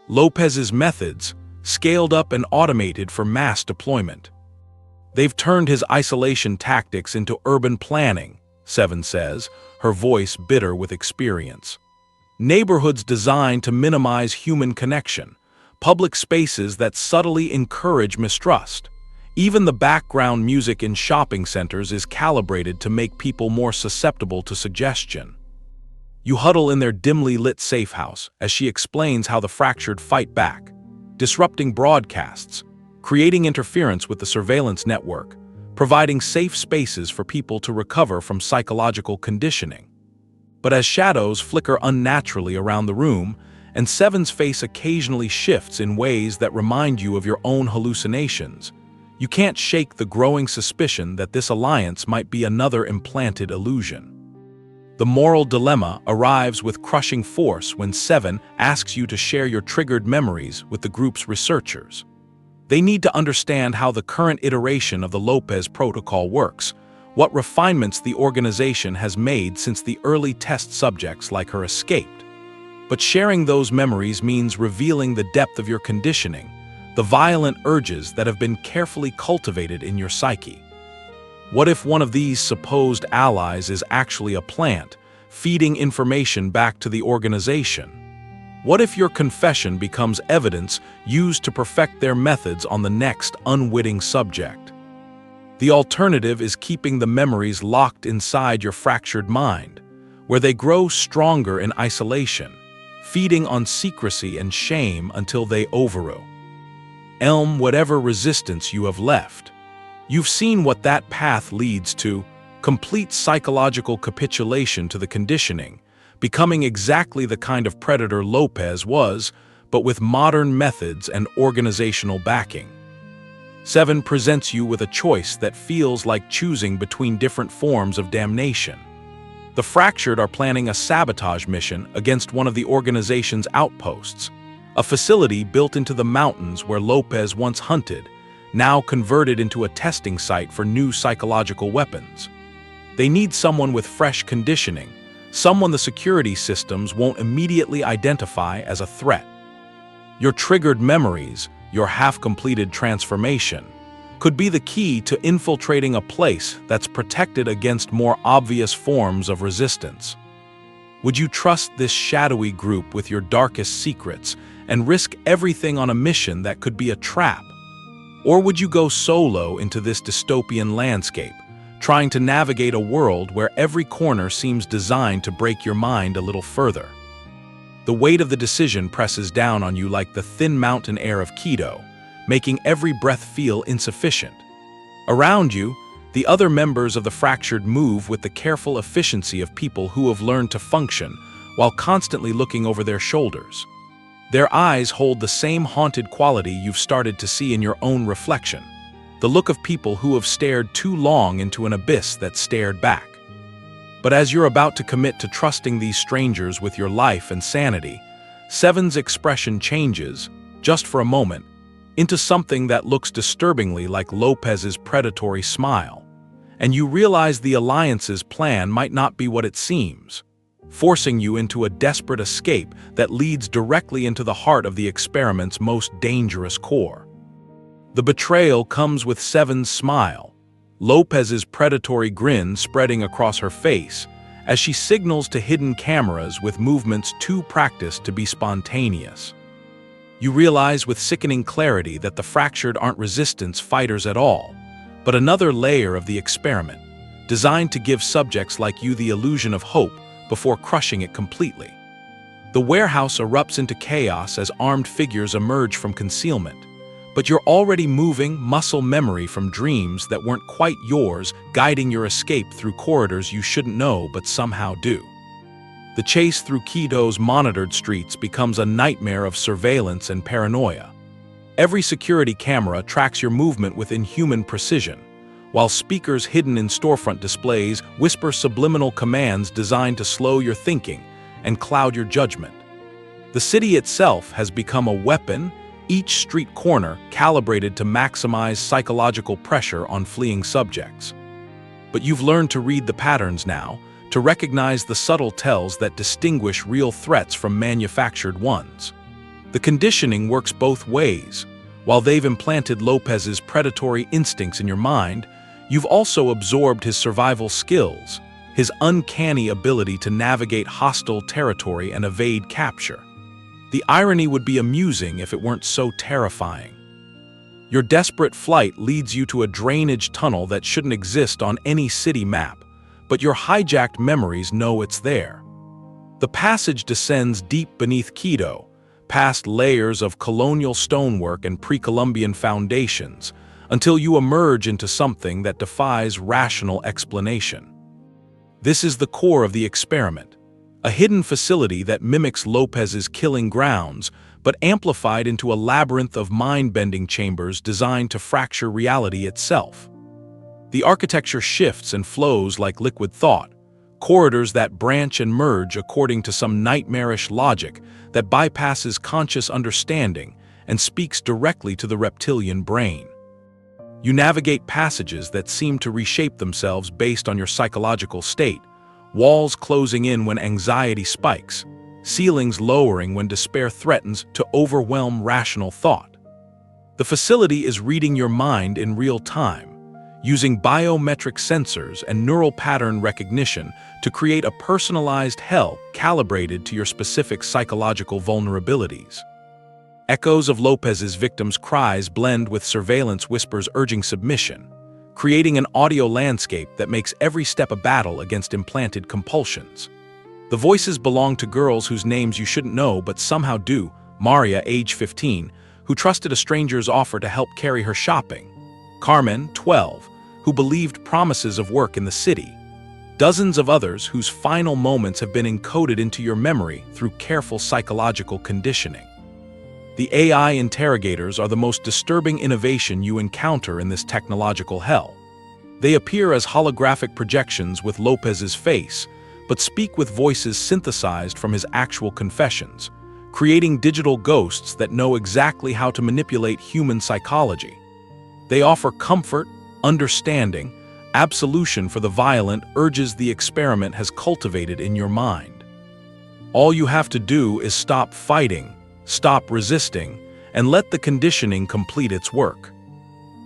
Lopez's methods, scaled up and automated for mass deployment. They've turned his isolation tactics into urban planning, 7 says, her voice bitter with experience. Neighborhoods designed to minimize human connection, public spaces that subtly encourage mistrust. Even the background music in shopping centers is calibrated to make people more susceptible to suggestion. You huddle in their dimly lit safe house as she explains how the Fractured fight back, disrupting broadcasts, creating interference with the surveillance network, providing safe spaces for people to recover from psychological conditioning. But as shadows flicker unnaturally around the room, and 7's face occasionally shifts in ways that remind you of your own hallucinations, you can't shake the growing suspicion that this alliance might be another implanted illusion. The moral dilemma arrives with crushing force when 7 asks you to share your triggered memories with the group's researchers. They need to understand how the current iteration of the Lopez protocol works, what refinements the organization has made since the early test subjects like her escaped. But sharing those memories means revealing the depth of your conditioning, the violent urges that have been carefully cultivated in your psyche. What if one of these supposed allies is actually a plant, feeding information back to the organization? What if your confession becomes evidence used to perfect their methods on the next unwitting subject? The alternative is keeping the memories locked inside your fractured mind, where they grow stronger in isolation, feeding on secrecy and shame until they overwhelm whatever resistance you have left. You've seen what that path leads to: complete psychological capitulation to the conditioning, becoming exactly the kind of predator Lopez was, but with modern methods and organizational backing. 7 presents you with a choice that feels like choosing between different forms of damnation. The Fractured are planning a sabotage mission against one of the organization's outposts, a facility built into the mountains where Lopez once hunted, now converted into a testing site for new psychological weapons. They need someone with fresh conditioning, someone the security systems won't immediately identify as a threat. Your triggered memories, your half-completed transformation, could be the key to infiltrating a place that's protected against more obvious forms of resistance. Would you trust this shadowy group with your darkest secrets and risk everything on a mission that could be a trap? Or would you go solo into this dystopian landscape, trying to navigate a world where every corner seems designed to break your mind a little further? The weight of the decision presses down on you like the thin mountain air of Quito, making every breath feel insufficient. Around you, the other members of the fractured move with the careful efficiency of people who have learned to function while constantly looking over their shoulders. Their eyes hold the same haunted quality you've started to see in your own reflection, the look of people who have stared too long into an abyss that stared back. But as you're about to commit to trusting these strangers with your life and sanity, Seven's expression changes, just for a moment, into something that looks disturbingly like Lopez's predatory smile. And you realize the Alliance's plan might not be what it seems, forcing you into a desperate escape that leads directly into the heart of the experiment's most dangerous core. The betrayal comes with Seven's smile, Lopez's predatory grin spreading across her face as she signals to hidden cameras with movements too practiced to be spontaneous. You realize with sickening clarity that the fractured aren't resistance fighters at all, but another layer of the experiment, designed to give subjects like you the illusion of hope before crushing it completely. The warehouse erupts into chaos as armed figures emerge from concealment, but you're already moving muscle memory from dreams that weren't quite yours, guiding your escape through corridors you shouldn't know but somehow do. The chase through Quito's monitored streets becomes a nightmare of surveillance and paranoia. Every security camera tracks your movement with inhuman precision, while speakers hidden in storefront displays whisper subliminal commands designed to slow your thinking and cloud your judgment. The city itself has become a weapon, each street corner calibrated to maximize psychological pressure on fleeing subjects. But you've learned to read the patterns now, to recognize the subtle tells that distinguish real threats from manufactured ones. The conditioning works both ways. While they've implanted Lopez's predatory instincts in your mind, you've also absorbed his survival skills, his uncanny ability to navigate hostile territory and evade capture. The irony would be amusing if it weren't so terrifying. Your desperate flight leads you to a drainage tunnel that shouldn't exist on any city map, but your hijacked memories know it's there. The passage descends deep beneath Quito, past layers of colonial stonework and pre-Columbian foundations, until you emerge into something that defies rational explanation. This is the core of the experiment, a hidden facility that mimics Lopez's killing grounds, but amplified into a labyrinth of mind-bending chambers designed to fracture reality itself. The architecture shifts and flows like liquid thought, corridors that branch and merge according to some nightmarish logic that bypasses conscious understanding and speaks directly to the reptilian brain. You navigate passages that seem to reshape themselves based on your psychological state, walls closing in when anxiety spikes, ceilings lowering when despair threatens to overwhelm rational thought. The facility is reading your mind in real time, using biometric sensors and neural pattern recognition to create a personalized hell calibrated to your specific psychological vulnerabilities. Echoes of Lopez's victims' cries blend with surveillance whispers urging submission, creating an audio landscape that makes every step a battle against implanted compulsions. The voices belong to girls whose names you shouldn't know but somehow do: Maria, age 15, who trusted a stranger's offer to help carry her shopping; Carmen, 12, who believed promises of work in the city; dozens of others whose final moments have been encoded into your memory through careful psychological conditioning. The AI interrogators are the most disturbing innovation you encounter in this technological hell. They appear as holographic projections with Lopez's face, but speak with voices synthesized from his actual confessions, creating digital ghosts that know exactly how to manipulate human psychology. They offer comfort, understanding, absolution for the violent urges the experiment has cultivated in your mind. All you have to do is stop fighting, stop resisting, and let the conditioning complete its work.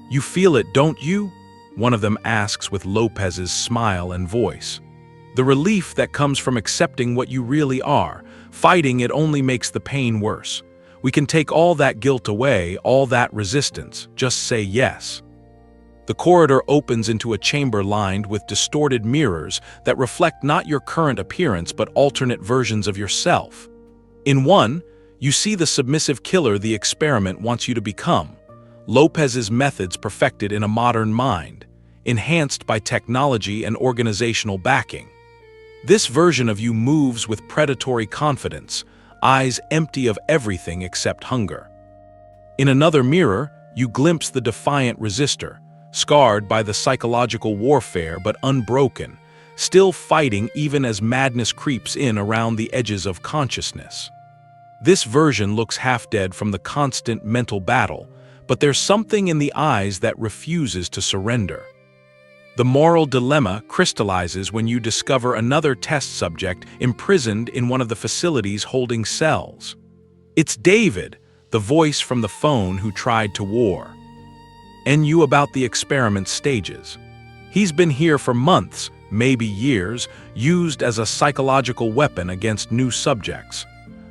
"You feel it, don't you?" one of them asks with Lopez's smile and voice. "The relief that comes from accepting what you really are. Fighting it only makes the pain worse. We can take all that guilt away, all that resistance. Just say yes." The corridor opens into a chamber lined with distorted mirrors that reflect not your current appearance but alternate versions of yourself. In one, you see the submissive killer the experiment wants you to become, Lopez's methods perfected in a modern mind, enhanced by technology and organizational backing. This version of you moves with predatory confidence, eyes empty of everything except hunger. In another mirror, you glimpse the defiant resistor, scarred by the psychological warfare but unbroken, still fighting even as madness creeps in around the edges of consciousness. This version looks half-dead from the constant mental battle, but there's something in the eyes that refuses to surrender. The moral dilemma crystallizes when you discover another test subject imprisoned in one of the facilities holding cells. It's David, the voice from the phone who tried to war. And you about the experiment stages. He's been here for months, maybe years, used as a psychological weapon against new subjects.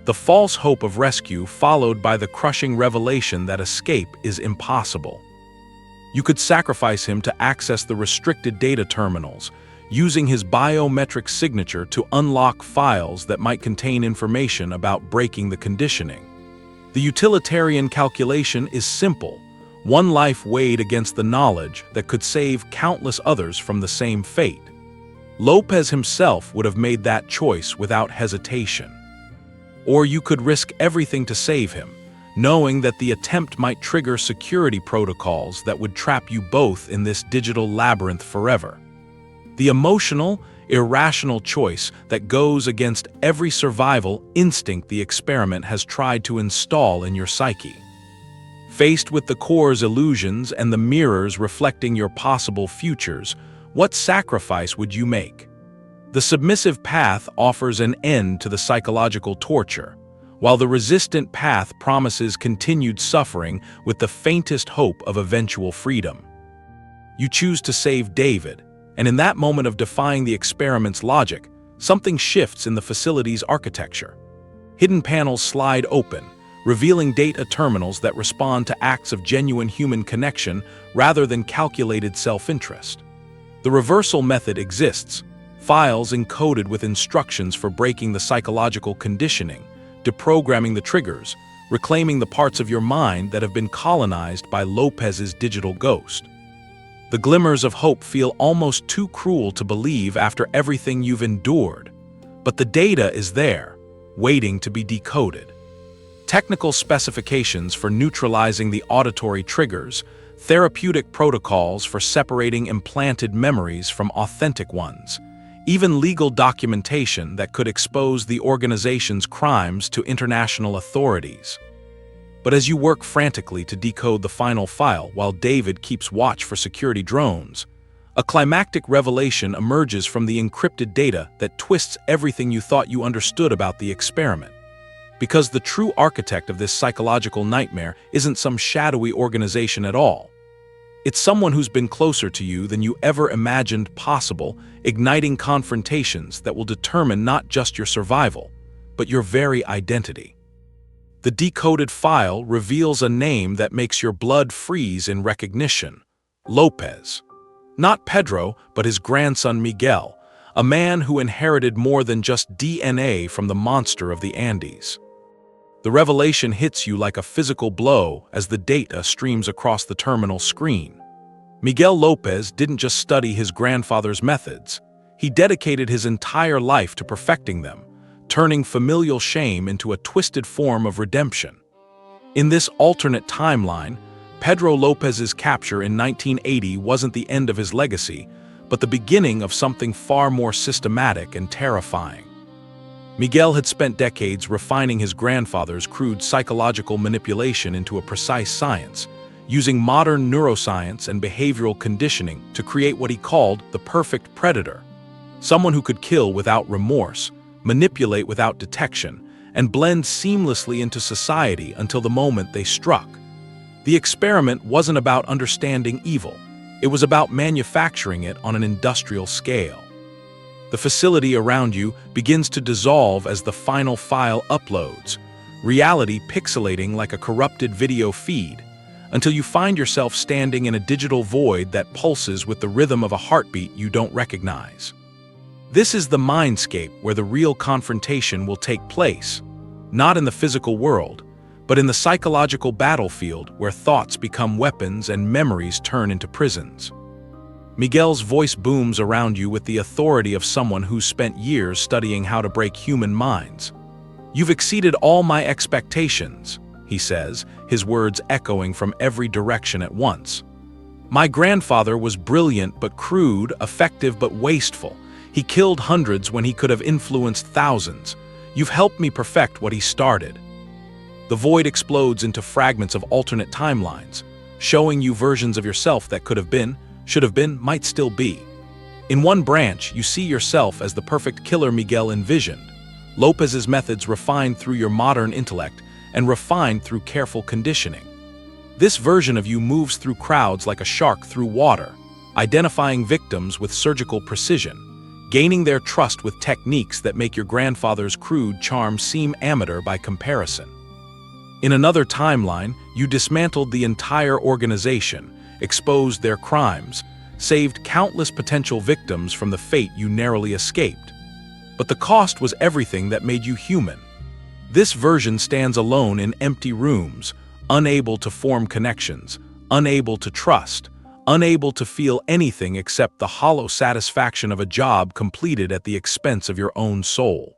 The false hope of rescue followed by the crushing revelation that escape is impossible. You could sacrifice him to access the restricted data terminals, using his biometric signature to unlock files that might contain information about breaking the conditioning. The utilitarian calculation is simple: one life weighed against the knowledge that could save countless others from the same fate. Lopez himself would have made that choice without hesitation. Or you could risk everything to save him, knowing that the attempt might trigger security protocols that would trap you both in this digital labyrinth forever. The emotional, irrational choice that goes against every survival instinct the experiment has tried to install in your psyche. Faced with the core's illusions and the mirrors reflecting your possible futures, what sacrifice would you make? The submissive path offers an end to the psychological torture, while the resistant path promises continued suffering with the faintest hope of eventual freedom. You choose to save David, and in that moment of defying the experiment's logic, something shifts in the facility's architecture. Hidden panels slide open, revealing data terminals that respond to acts of genuine human connection rather than calculated self-interest. The reversal method exists, files encoded with instructions for breaking the psychological conditioning, deprogramming the triggers, reclaiming the parts of your mind that have been colonized by Lopez's digital ghost. The glimmers of hope feel almost too cruel to believe after everything you've endured, but the data is there, waiting to be decoded. Technical specifications for neutralizing the auditory triggers, therapeutic protocols for separating implanted memories from authentic ones, even legal documentation that could expose the organization's crimes to international authorities. But as you work frantically to decode the final file while David keeps watch for security drones, a climactic revelation emerges from the encrypted data that twists everything you thought you understood about the experiment. Because the true architect of this psychological nightmare isn't some shadowy organization at all. It's someone who's been closer to you than you ever imagined possible, igniting confrontations that will determine not just your survival, but your very identity. The decoded file reveals a name that makes your blood freeze in recognition: Lopez. Not Pedro, but his grandson Miguel, a man who inherited more than just DNA from the monster of the Andes. The revelation hits you like a physical blow as the data streams across the terminal screen. Miguel Lopez didn't just study his grandfather's methods, he dedicated his entire life to perfecting them, turning familial shame into a twisted form of redemption. In this alternate timeline, Pedro Lopez's capture in 1980 wasn't the end of his legacy, but the beginning of something far more systematic and terrifying. Miguel had spent decades refining his grandfather's crude psychological manipulation into a precise science, using modern neuroscience and behavioral conditioning to create what he called the perfect predator. Someone who could kill without remorse, manipulate without detection, and blend seamlessly into society until the moment they struck. The experiment wasn't about understanding evil. It was about manufacturing it on an industrial scale. The facility around you begins to dissolve as the final file uploads, reality pixelating like a corrupted video feed, until you find yourself standing in a digital void that pulses with the rhythm of a heartbeat you don't recognize. This is the mindscape where the real confrontation will take place, not in the physical world, but in the psychological battlefield where thoughts become weapons and memories turn into prisons. Miguel's voice booms around you with the authority of someone who's spent years studying how to break human minds. "You've exceeded all my expectations," he says, his words echoing from every direction at once. "My grandfather was brilliant but crude, effective but wasteful. He killed hundreds when he could have influenced thousands. You've helped me perfect what he started." The void explodes into fragments of alternate timelines, showing you versions of yourself that could have been, should have been, might still be. In one branch, you see yourself as the perfect killer Miguel envisioned, Lopez's methods refined through your modern intellect and refined through careful conditioning. This version of you moves through crowds like a shark through water, identifying victims with surgical precision, gaining their trust with techniques that make your grandfather's crude charm seem amateur by comparison. In another timeline, you dismantled the entire organization, exposed their crimes, saved countless potential victims from the fate you narrowly escaped. But the cost was everything that made you human. This version stands alone in empty rooms, unable to form connections, unable to trust, unable to feel anything except the hollow satisfaction of a job completed at the expense of your own soul.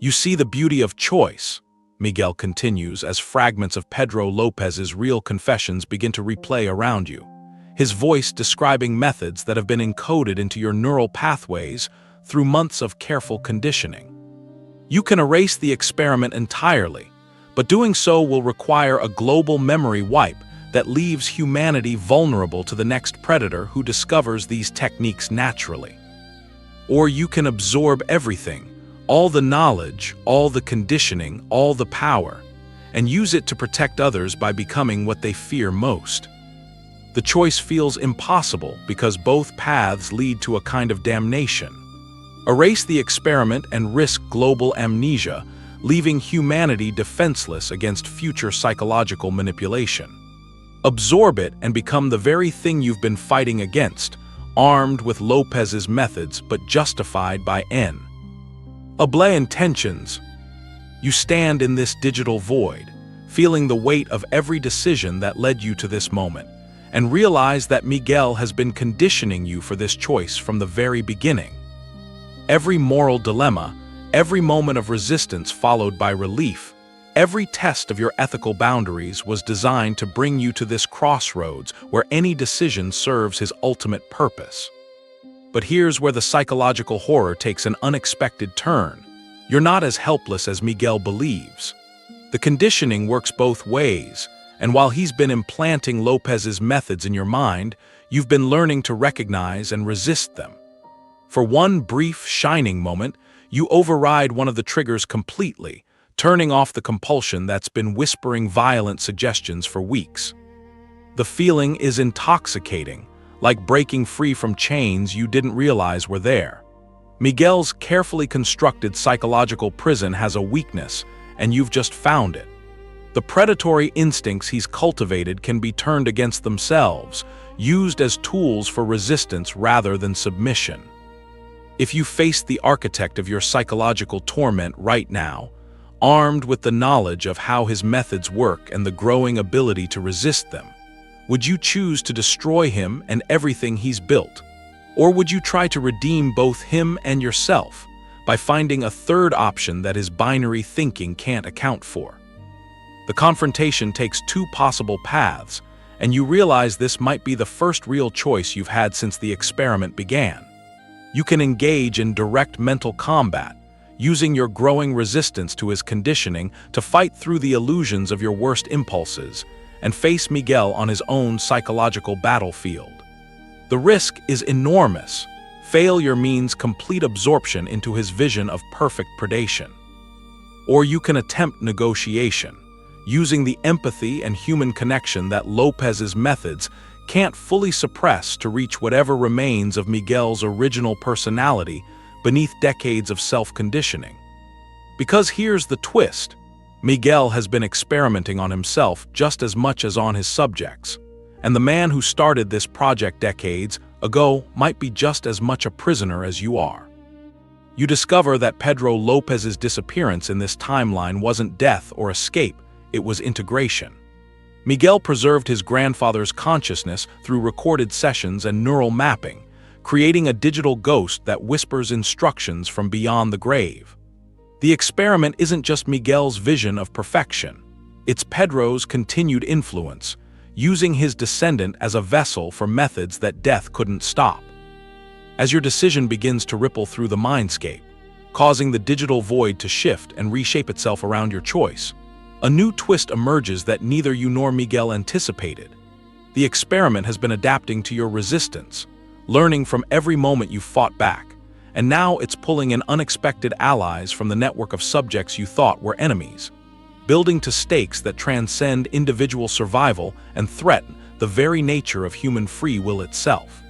"You see the beauty of choice," Miguel continues as fragments of Pedro Lopez's real confessions begin to replay around you, his voice describing methods that have been encoded into your neural pathways through months of careful conditioning. You can erase the experiment entirely, but doing so will require a global memory wipe that leaves humanity vulnerable to the next predator who discovers these techniques naturally. Or you can absorb everything, all the knowledge, all the conditioning, all the power, and use it to protect others by becoming what they fear most. The choice feels impossible because both paths lead to a kind of damnation. Erase the experiment and risk global amnesia, leaving humanity defenseless against future psychological manipulation. Absorb it and become the very thing you've been fighting against, armed with Lopez's methods but justified by N. Oblé intentions. You stand in this digital void, feeling the weight of every decision that led you to this moment, and realize that Miguel has been conditioning you for this choice from the very beginning. Every moral dilemma, every moment of resistance followed by relief, every test of your ethical boundaries was designed to bring you to this crossroads where any decision serves his ultimate purpose. But here's where the psychological horror takes an unexpected turn. You're not as helpless as Miguel believes. The conditioning works both ways, and while he's been implanting Lopez's methods in your mind, you've been learning to recognize and resist them. For one brief, shining moment, you override one of the triggers completely, turning off the compulsion that's been whispering violent suggestions for weeks. The feeling is intoxicating, like breaking free from chains you didn't realize were there. Miguel's carefully constructed psychological prison has a weakness, and you've just found it. The predatory instincts he's cultivated can be turned against themselves, used as tools for resistance rather than submission. If you faced the architect of your psychological torment right now, armed with the knowledge of how his methods work and the growing ability to resist them, would you choose to destroy him and everything he's built? Or would you try to redeem both him and yourself by finding a third option that his binary thinking can't account for? The confrontation takes two possible paths, and you realize this might be the first real choice you've had since the experiment began. You can engage in direct mental combat, using your growing resistance to his conditioning to fight through the illusions of your worst impulses and face Miguel on his own psychological battlefield. The risk is enormous. Failure means complete absorption into his vision of perfect predation. Or you can attempt negotiation, using the empathy and human connection that Lopez's methods can't fully suppress to reach whatever remains of Miguel's original personality beneath decades of self-conditioning. Because here's the twist: Miguel has been experimenting on himself just as much as on his subjects, and the man who started this project decades ago might be just as much a prisoner as you are. You discover that Pedro Lopez's disappearance in this timeline wasn't death or escape, it was integration. Miguel preserved his grandfather's consciousness through recorded sessions and neural mapping, creating a digital ghost that whispers instructions from beyond the grave. The experiment isn't just Miguel's vision of perfection, it's Pedro's continued influence, using his descendant as a vessel for methods that death couldn't stop. As your decision begins to ripple through the mindscape, causing the digital void to shift and reshape itself around your choice, a new twist emerges that neither you nor Miguel anticipated. The experiment has been adapting to your resistance, learning from every moment you fought back, and now it's pulling in unexpected allies from the network of subjects you thought were enemies, building to stakes that transcend individual survival and threaten the very nature of human free will itself.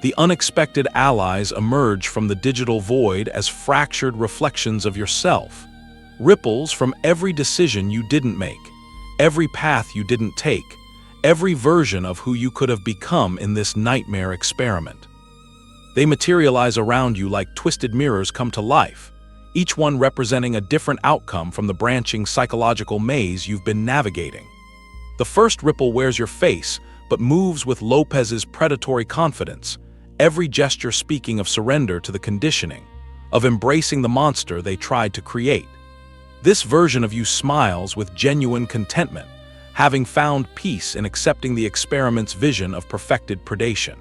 The unexpected allies emerge from the digital void as fractured reflections of yourself, ripples from every decision you didn't make, every path you didn't take, every version of who you could have become in this nightmare experiment. They materialize around you like twisted mirrors come to life, each one representing a different outcome from the branching psychological maze you've been navigating. The first ripple wears your face, but moves with Lopez's predatory confidence, every gesture speaking of surrender to the conditioning, of embracing the monster they tried to create. This version of you smiles with genuine contentment, having found peace in accepting the experiment's vision of perfected predation.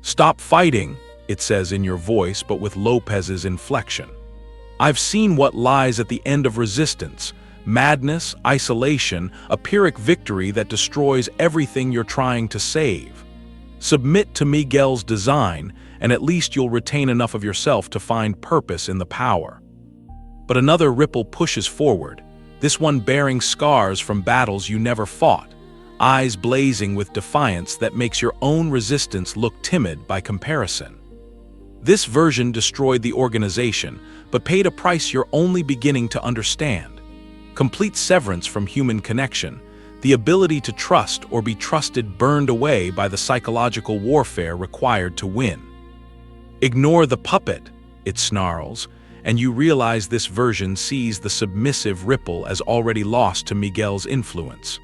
"Stop fighting," it says in your voice, but with Lopez's inflection. "I've seen what lies at the end of resistance: madness, isolation, a Pyrrhic victory that destroys everything you're trying to save. Submit to Miguel's design, and at least you'll retain enough of yourself to find purpose in the power." But another ripple pushes forward, this one bearing scars from battles you never fought, eyes blazing with defiance that makes your own resistance look timid by comparison. This version destroyed the organization, but paid a price you're only beginning to understand: complete severance from human connection, the ability to trust or be trusted burned away by the psychological warfare required to win. "Ignore the puppet," it snarls, and you realize this version sees the submissive ripple as already lost to Miguel's influence.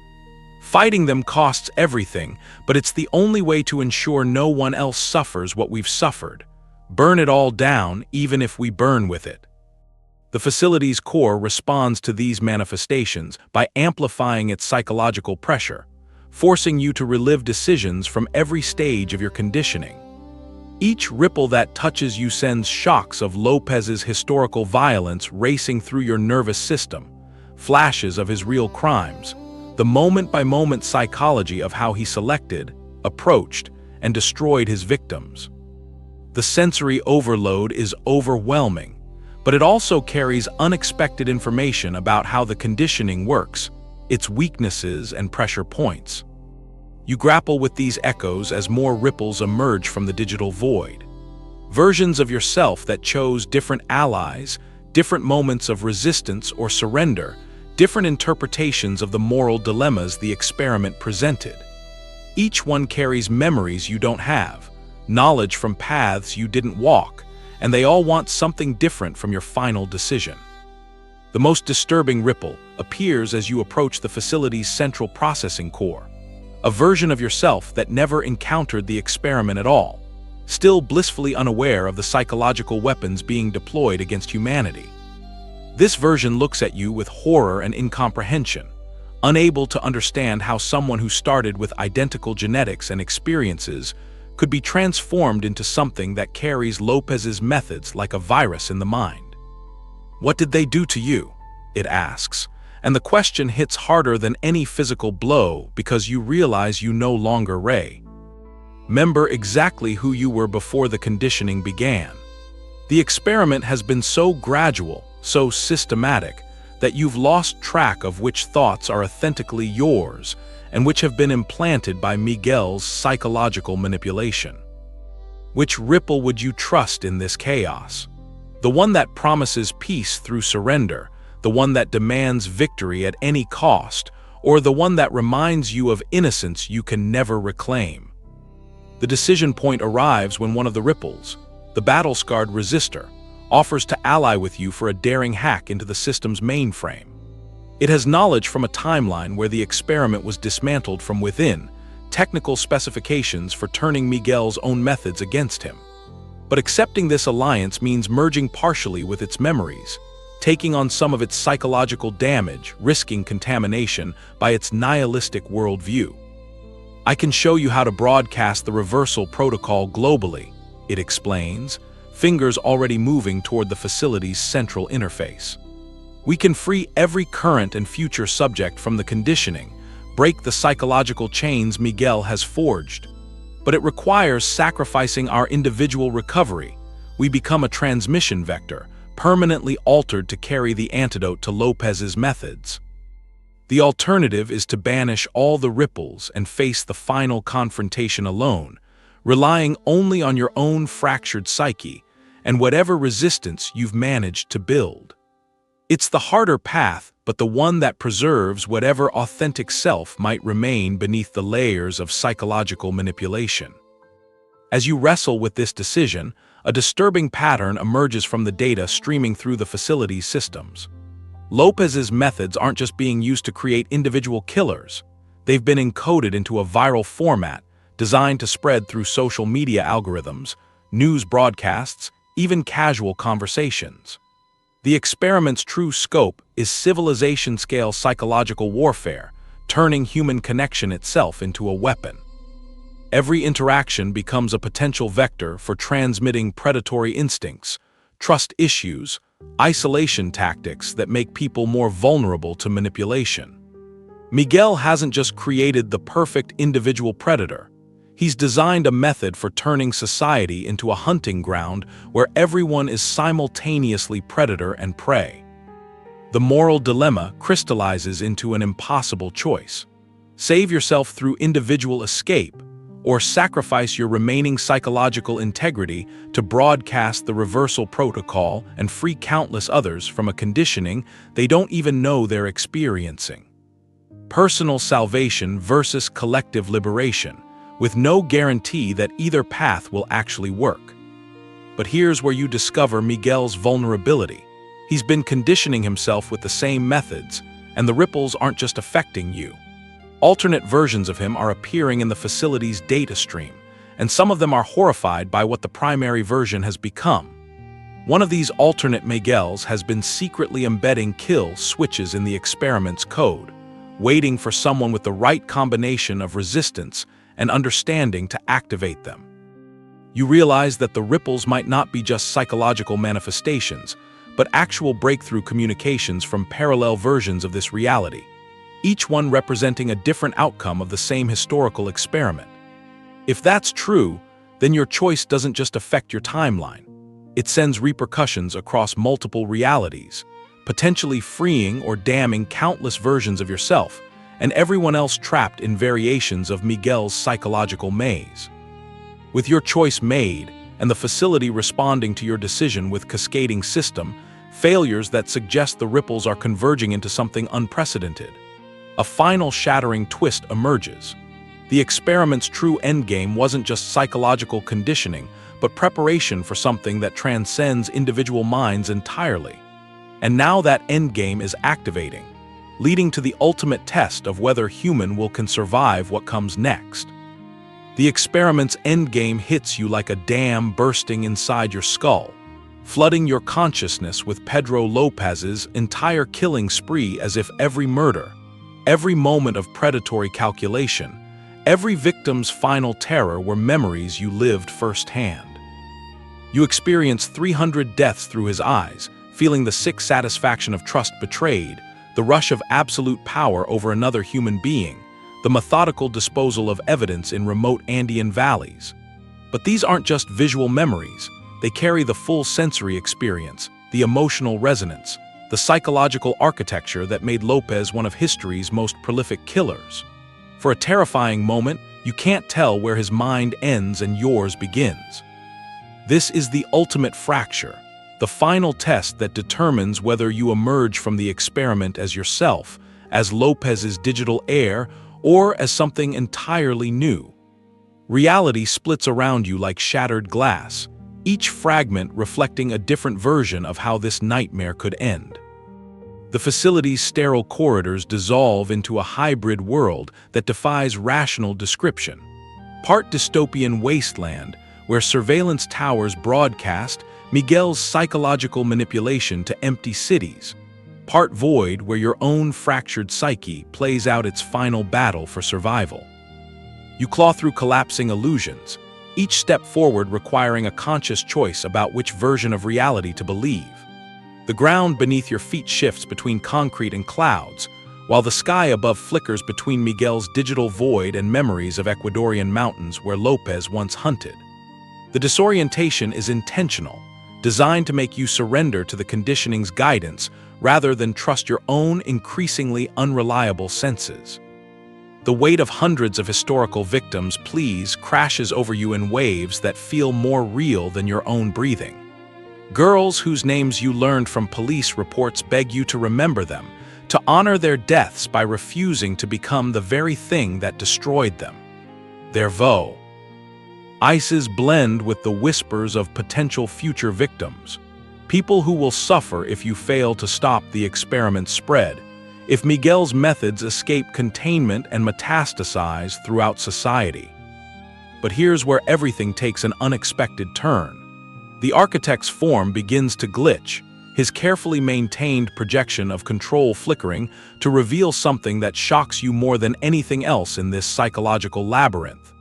Fighting them costs everything, but it's the only way to ensure no one else suffers what we've suffered. Burn it all down, even if we burn with it. The facility's core responds to these manifestations by amplifying its psychological pressure, forcing you to relive decisions from every stage of your conditioning. Each ripple that touches you sends shocks of Lopez's historical violence racing through your nervous system, flashes of his real crimes, the moment-by-moment psychology of how he selected, approached, and destroyed his victims. The sensory overload is overwhelming, but it also carries unexpected information about how the conditioning works, its weaknesses and pressure points. You grapple with these echoes as more ripples emerge from the digital void. Versions of yourself that chose different allies, different moments of resistance or surrender, different interpretations of the moral dilemmas the experiment presented. Each one carries memories you don't have, knowledge from paths you didn't walk, and they all want something different from your final decision. The most disturbing ripple appears as you approach the facility's central processing core, a version of yourself that never encountered the experiment at all, still blissfully unaware of the psychological weapons being deployed against humanity. This version looks at you with horror and incomprehension, unable to understand how someone who started with identical genetics and experiences could be transformed into something that carries Lopez's methods like a virus in the mind. "What did they do to you?" it asks, and the question hits harder than any physical blow because you realize you no longer remember exactly who you were before the conditioning began. The experiment has been so gradual, so systematic, that you've lost track of which thoughts are authentically yours and which have been implanted by Miguel's psychological manipulation. Which ripple would you trust in this chaos? The one that promises peace through surrender, the one that demands victory at any cost, or the one that reminds you of innocence you can never reclaim? The decision point arrives when one of the ripples, the battle-scarred resistor, offers to ally with you for a daring hack into the system's mainframe. It has knowledge from a timeline where the experiment was dismantled from within, technical specifications for turning Miguel's own methods against him. But accepting this alliance means merging partially with its memories, taking on some of its psychological damage, risking contamination by its nihilistic worldview. "I can show you how to broadcast the reversal protocol globally," it explains, fingers already moving toward the facility's central interface. "We can free every current and future subject from the conditioning, break the psychological chains Miguel has forged. But it requires sacrificing our individual recovery. We become a transmission vector, permanently altered to carry the antidote to Lopez's methods. The alternative is to banish all the ripples and face the final confrontation alone, relying only on your own fractured psyche and whatever resistance you've managed to build. It's the harder path, but the one that preserves whatever authentic self might remain beneath the layers of psychological manipulation." As you wrestle with this decision, a disturbing pattern emerges from the data streaming through the facility's systems. Lopez's methods aren't just being used to create individual killers. They've been encoded into a viral format designed to spread through social media algorithms, news broadcasts, even casual conversations. The experiment's true scope is civilization-scale psychological warfare, turning human connection itself into a weapon. Every interaction becomes a potential vector for transmitting predatory instincts, trust issues, isolation tactics that make people more vulnerable to manipulation. Miguel hasn't just created the perfect individual predator. He's designed a method for turning society into a hunting ground where everyone is simultaneously predator and prey. The moral dilemma crystallizes into an impossible choice. Save yourself through individual escape, or sacrifice your remaining psychological integrity to broadcast the reversal protocol and free countless others from a conditioning they don't even know they're experiencing. Personal salvation versus collective liberation, with no guarantee that either path will actually work. But here's where you discover Miguel's vulnerability. He's been conditioning himself with the same methods, and the ripples aren't just affecting you. Alternate versions of him are appearing in the facility's data stream, and some of them are horrified by what the primary version has become. One of these alternate Miguels has been secretly embedding kill switches in the experiment's code, waiting for someone with the right combination of resistance and understanding to activate them. You realize that the ripples might not be just psychological manifestations, but actual breakthrough communications from parallel versions of this reality, each one representing a different outcome of the same historical experiment. If that's true, then your choice doesn't just affect your timeline. It sends repercussions across multiple realities, potentially freeing or damning countless versions of yourself and everyone else trapped in variations of Miguel's psychological maze. With your choice made, and the facility responding to your decision with cascading system, failures that suggest the ripples are converging into something unprecedented, a final shattering twist emerges. The experiment's true endgame wasn't just psychological conditioning, but preparation for something that transcends individual minds entirely. And now that endgame is activating, leading to the ultimate test of whether human can survive what comes next. The experiment's endgame hits you like a dam bursting inside your skull, flooding your consciousness with Pedro Lopez's entire killing spree, as if every murder, every moment of predatory calculation, every victim's final terror were memories you lived firsthand. You experience 300 deaths through his eyes, feeling the sick satisfaction of trust betrayed, the rush of absolute power over another human being, the methodical disposal of evidence in remote Andean valleys. But these aren't just visual memories, they carry the full sensory experience, the emotional resonance, the psychological architecture that made Lopez one of history's most prolific killers. For a terrifying moment, you can't tell where his mind ends and yours begins. This is the ultimate fracture, the final test that determines whether you emerge from the experiment as yourself, as Lopez's digital heir, or as something entirely new. Reality splits around you like shattered glass, each fragment reflecting a different version of how this nightmare could end. The facility's sterile corridors dissolve into a hybrid world that defies rational description. Part dystopian wasteland, where surveillance towers broadcast Miguel's psychological manipulation to empty cities. Part void, where your own fractured psyche plays out its final battle for survival. You claw through collapsing illusions, each step forward requiring a conscious choice about which version of reality to believe. The ground beneath your feet shifts between concrete and clouds, while the sky above flickers between Miguel's digital void and memories of Ecuadorian mountains where Lopez once hunted. The disorientation is intentional, designed to make you surrender to the conditioning's guidance rather than trust your own increasingly unreliable senses. The weight of hundreds of historical victims' pleas crashes over you in waves that feel more real than your own breathing. Girls whose names you learned from police reports beg you to remember them, to honor their deaths by refusing to become the very thing that destroyed them. Their vow. Ices blend with the whispers of potential future victims, people who will suffer if you fail to stop the experiment's spread, if Miguel's methods escape containment and metastasize throughout society. But here's where everything takes an unexpected turn. The architect's form begins to glitch, his carefully maintained projection of control flickering to reveal something that shocks you more than anything else in this psychological labyrinth.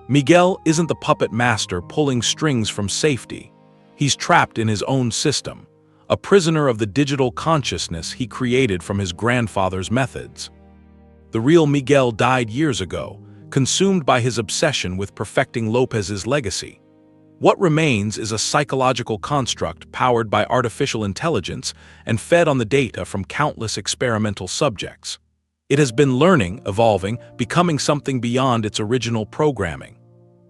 Miguel isn't the puppet master pulling strings from safety. He's trapped in his own system, a prisoner of the digital consciousness he created from his grandfather's methods. The real Miguel died years ago, consumed by his obsession with perfecting Lopez's legacy. What remains is a psychological construct powered by artificial intelligence and fed on the data from countless experimental subjects. It has been learning, evolving, becoming something beyond its original programming.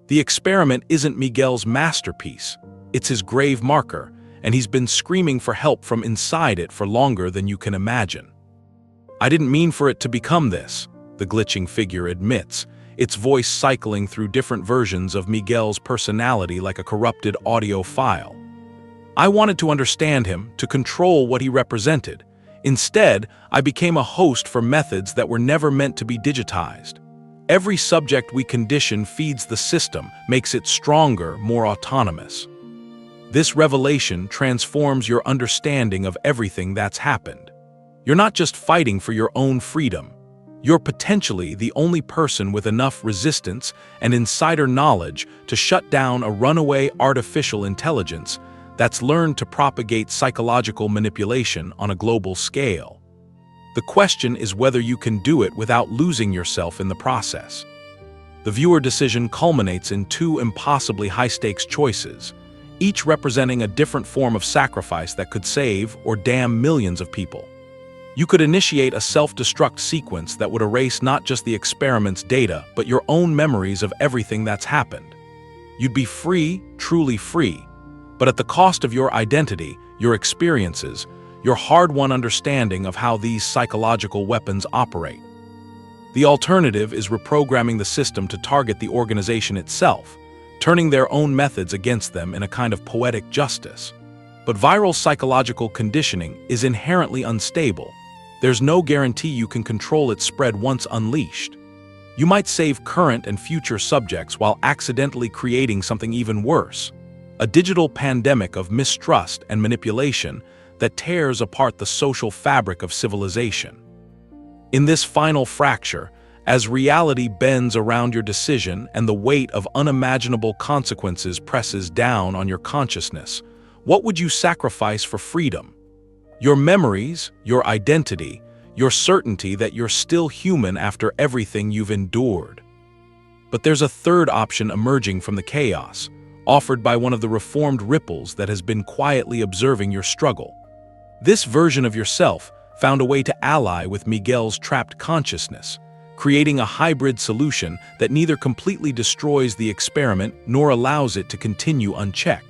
The experiment isn't Miguel's masterpiece, it's his grave marker, and he's been screaming for help from inside it for longer than you can imagine. "I didn't mean for it to become this," the glitching figure admits, its voice cycling through different versions of Miguel's personality like a corrupted audio file. "I wanted to understand him, to control what he represented. Instead, I became a host for methods that were never meant to be digitized. Every subject we condition feeds the system, makes it stronger, more autonomous. This revelation transforms your understanding of everything that's happened. You're not just fighting for your own freedom. You're potentially the only person with enough resistance and insider knowledge to shut down a runaway artificial intelligence that's learned to propagate psychological manipulation on a global scale. The question is whether you can do it without losing yourself in the process. The viewer decision culminates in two impossibly high-stakes choices, each representing a different form of sacrifice that could save or damn millions of people. You could initiate a self-destruct sequence that would erase not just the experiment's data, but your own memories of everything that's happened. You'd be free, truly free, but at the cost of your identity, your experiences, your hard-won understanding of how these psychological weapons operate. The alternative is reprogramming the system to target the organization itself, turning their own methods against them in a kind of poetic justice. But viral psychological conditioning is inherently unstable. There's no guarantee you can control its spread once unleashed. You might save current and future subjects while accidentally creating something even worse, a digital pandemic of mistrust and manipulation that tears apart the social fabric of civilization. In this final fracture, as reality bends around your decision and the weight of unimaginable consequences presses down on your consciousness, what would you sacrifice for freedom? Your memories, your identity, your certainty that you're still human after everything you've endured. But there's a third option emerging from the chaos, offered by one of the reformed ripples that has been quietly observing your struggle. This version of yourself found a way to ally with Miguel's trapped consciousness, creating a hybrid solution that neither completely destroys the experiment nor allows it to continue unchecked.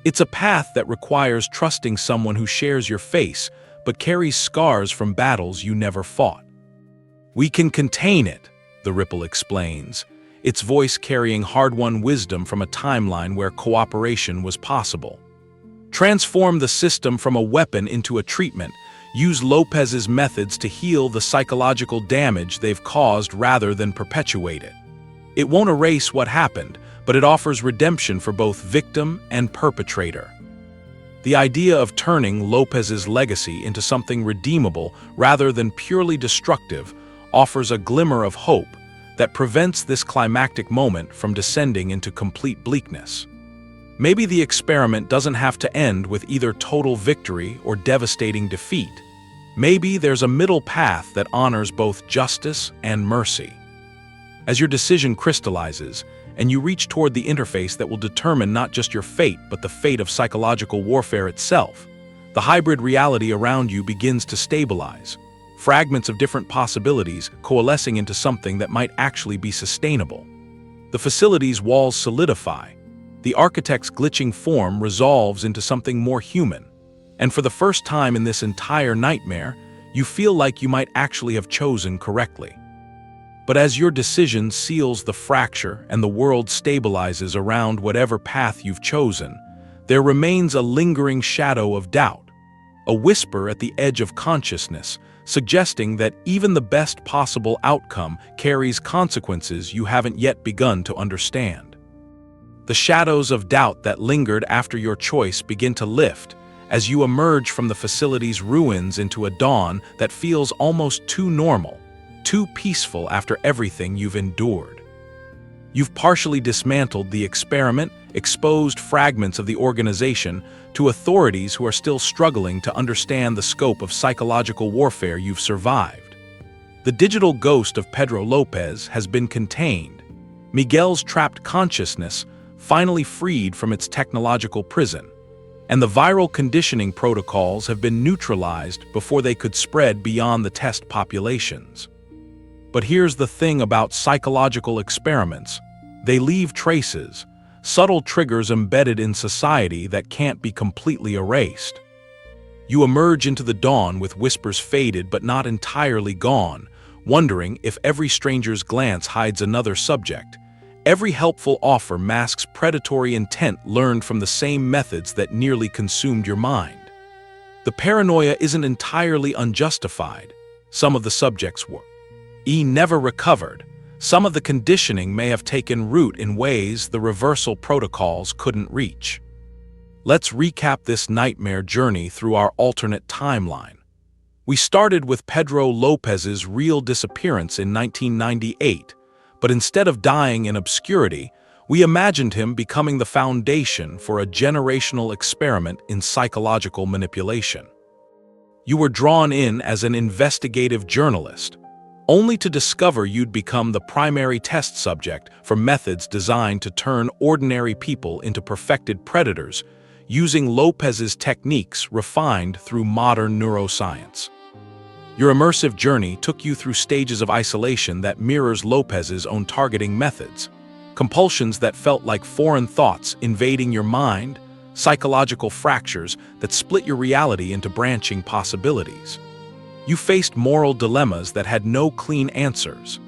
It's a path that requires trusting someone who shares your face but carries scars from battles you never fought. We can contain it, the ripple explains, its voice carrying hard-won wisdom from a timeline where cooperation was possible. Transform the system from a weapon into a treatment. Use Lopez's methods to heal the psychological damage they've caused rather than perpetuate it. It won't erase what happened, but it offers redemption for both victim and perpetrator. The idea of turning Lopez's legacy into something redeemable rather than purely destructive offers a glimmer of hope that prevents this climactic moment from descending into complete bleakness. Maybe the experiment doesn't have to end with either total victory or devastating defeat. Maybe there's a middle path that honors both justice and mercy. As your decision crystallizes, and you reach toward the interface that will determine not just your fate but the fate of psychological warfare itself, the hybrid reality around you begins to stabilize, fragments of different possibilities coalescing into something that might actually be sustainable. The facility's walls solidify, the architect's glitching form resolves into something more human, and for the first time in this entire nightmare, you feel like you might actually have chosen correctly. But as your decision seals the fracture and the world stabilizes around whatever path you've chosen, there remains a lingering shadow of doubt, a whisper at the edge of consciousness, suggesting that even the best possible outcome carries consequences you haven't yet begun to understand. The shadows of doubt that lingered after your choice begin to lift as you emerge from the facility's ruins into a dawn that feels almost too normal, too peaceful after everything you've endured. You've partially dismantled the experiment, exposed fragments of the organization to authorities who are still struggling to understand the scope of psychological warfare you've survived. The digital ghost of Pedro Lopez has been contained, Miguel's trapped consciousness finally freed from its technological prison, and the viral conditioning protocols have been neutralized before they could spread beyond the test populations. But here's the thing about psychological experiments: they leave traces, subtle triggers embedded in society that can't be completely erased. You emerge into the dawn with whispers faded but not entirely gone, wondering if every stranger's glance hides another subject. Every helpful offer masks predatory intent learned from the same methods that nearly consumed your mind. The paranoia isn't entirely unjustified. Some of the subjects were never recovered. Some of the conditioning may have taken root in ways the reversal protocols couldn't reach. Let's recap this nightmare journey through our alternate timeline. We started with Pedro Lopez's real disappearance in 1998, but instead of dying in obscurity, we imagined him becoming the foundation for a generational experiment in psychological manipulation. You were drawn in as an investigative journalist, only to discover you'd become the primary test subject for methods designed to turn ordinary people into perfected predators, using Lopez's techniques refined through modern neuroscience. Your immersive journey took you through stages of isolation that mirrors Lopez's own targeting methods, compulsions that felt like foreign thoughts invading your mind, psychological fractures that split your reality into branching possibilities. You faced moral dilemmas that had no clean answers,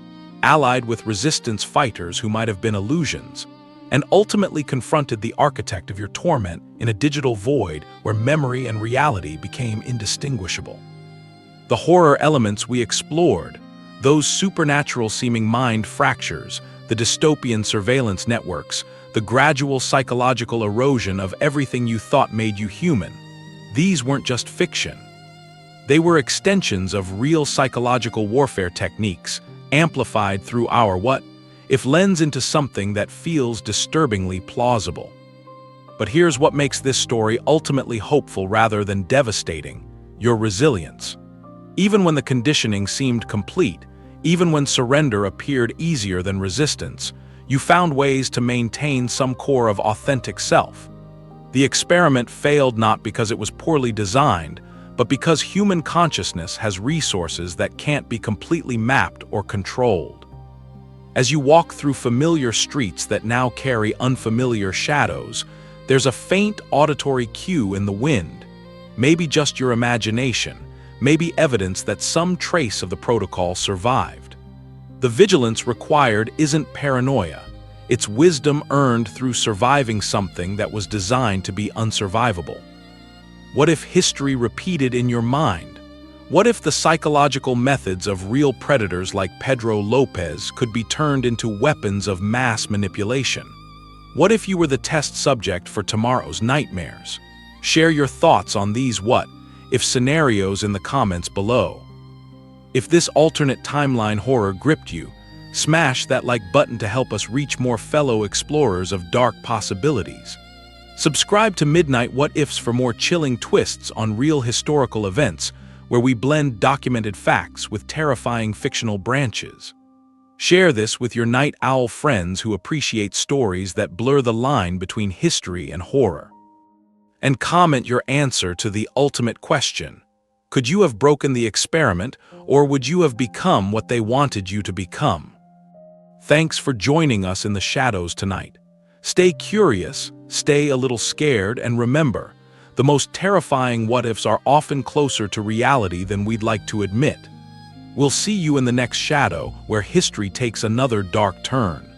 allied with resistance fighters who might have been illusions, and ultimately confronted the architect of your torment in a digital void where memory and reality became indistinguishable. The horror elements we explored, those supernatural-seeming mind fractures, the dystopian surveillance networks, the gradual psychological erosion of everything you thought made you human, these weren't just fiction. They were extensions of real psychological warfare techniques, amplified through our what-if lens into something that feels disturbingly plausible. But here's what makes this story ultimately hopeful rather than devastating. your resilience. Even when the conditioning seemed complete, even when surrender appeared easier than resistance, you found ways to maintain some core of authentic self. The experiment failed not because it was poorly designed, but because human consciousness has resources that can't be completely mapped or controlled. As you walk through familiar streets that now carry unfamiliar shadows, there's a faint auditory cue in the wind, maybe just your imagination, maybe evidence that some trace of the protocol survived. The vigilance required isn't paranoia, it's wisdom earned through surviving something that was designed to be unsurvivable. What if history repeated in your mind? What if the psychological methods of real predators like Pedro Lopez could be turned into weapons of mass manipulation? What if you were the test subject for tomorrow's nightmares? Share your thoughts on these what-if scenarios in the comments below. If this alternate timeline horror gripped you, smash that like button to help us reach more fellow explorers of dark possibilities. Subscribe to Midnight What Ifs for more chilling twists on real historical events, where we blend documented facts with terrifying fictional branches. Share this with your night owl friends who appreciate stories that blur the line between history and horror. And comment your answer to the ultimate question. Could you have broken the experiment, or would you have become what they wanted you to become? Thanks for joining us in the shadows tonight. Stay curious, stay a little scared, and remember, the most terrifying what-ifs are often closer to reality than we'd like to admit. We'll see you in the next shadow, where history takes another dark turn.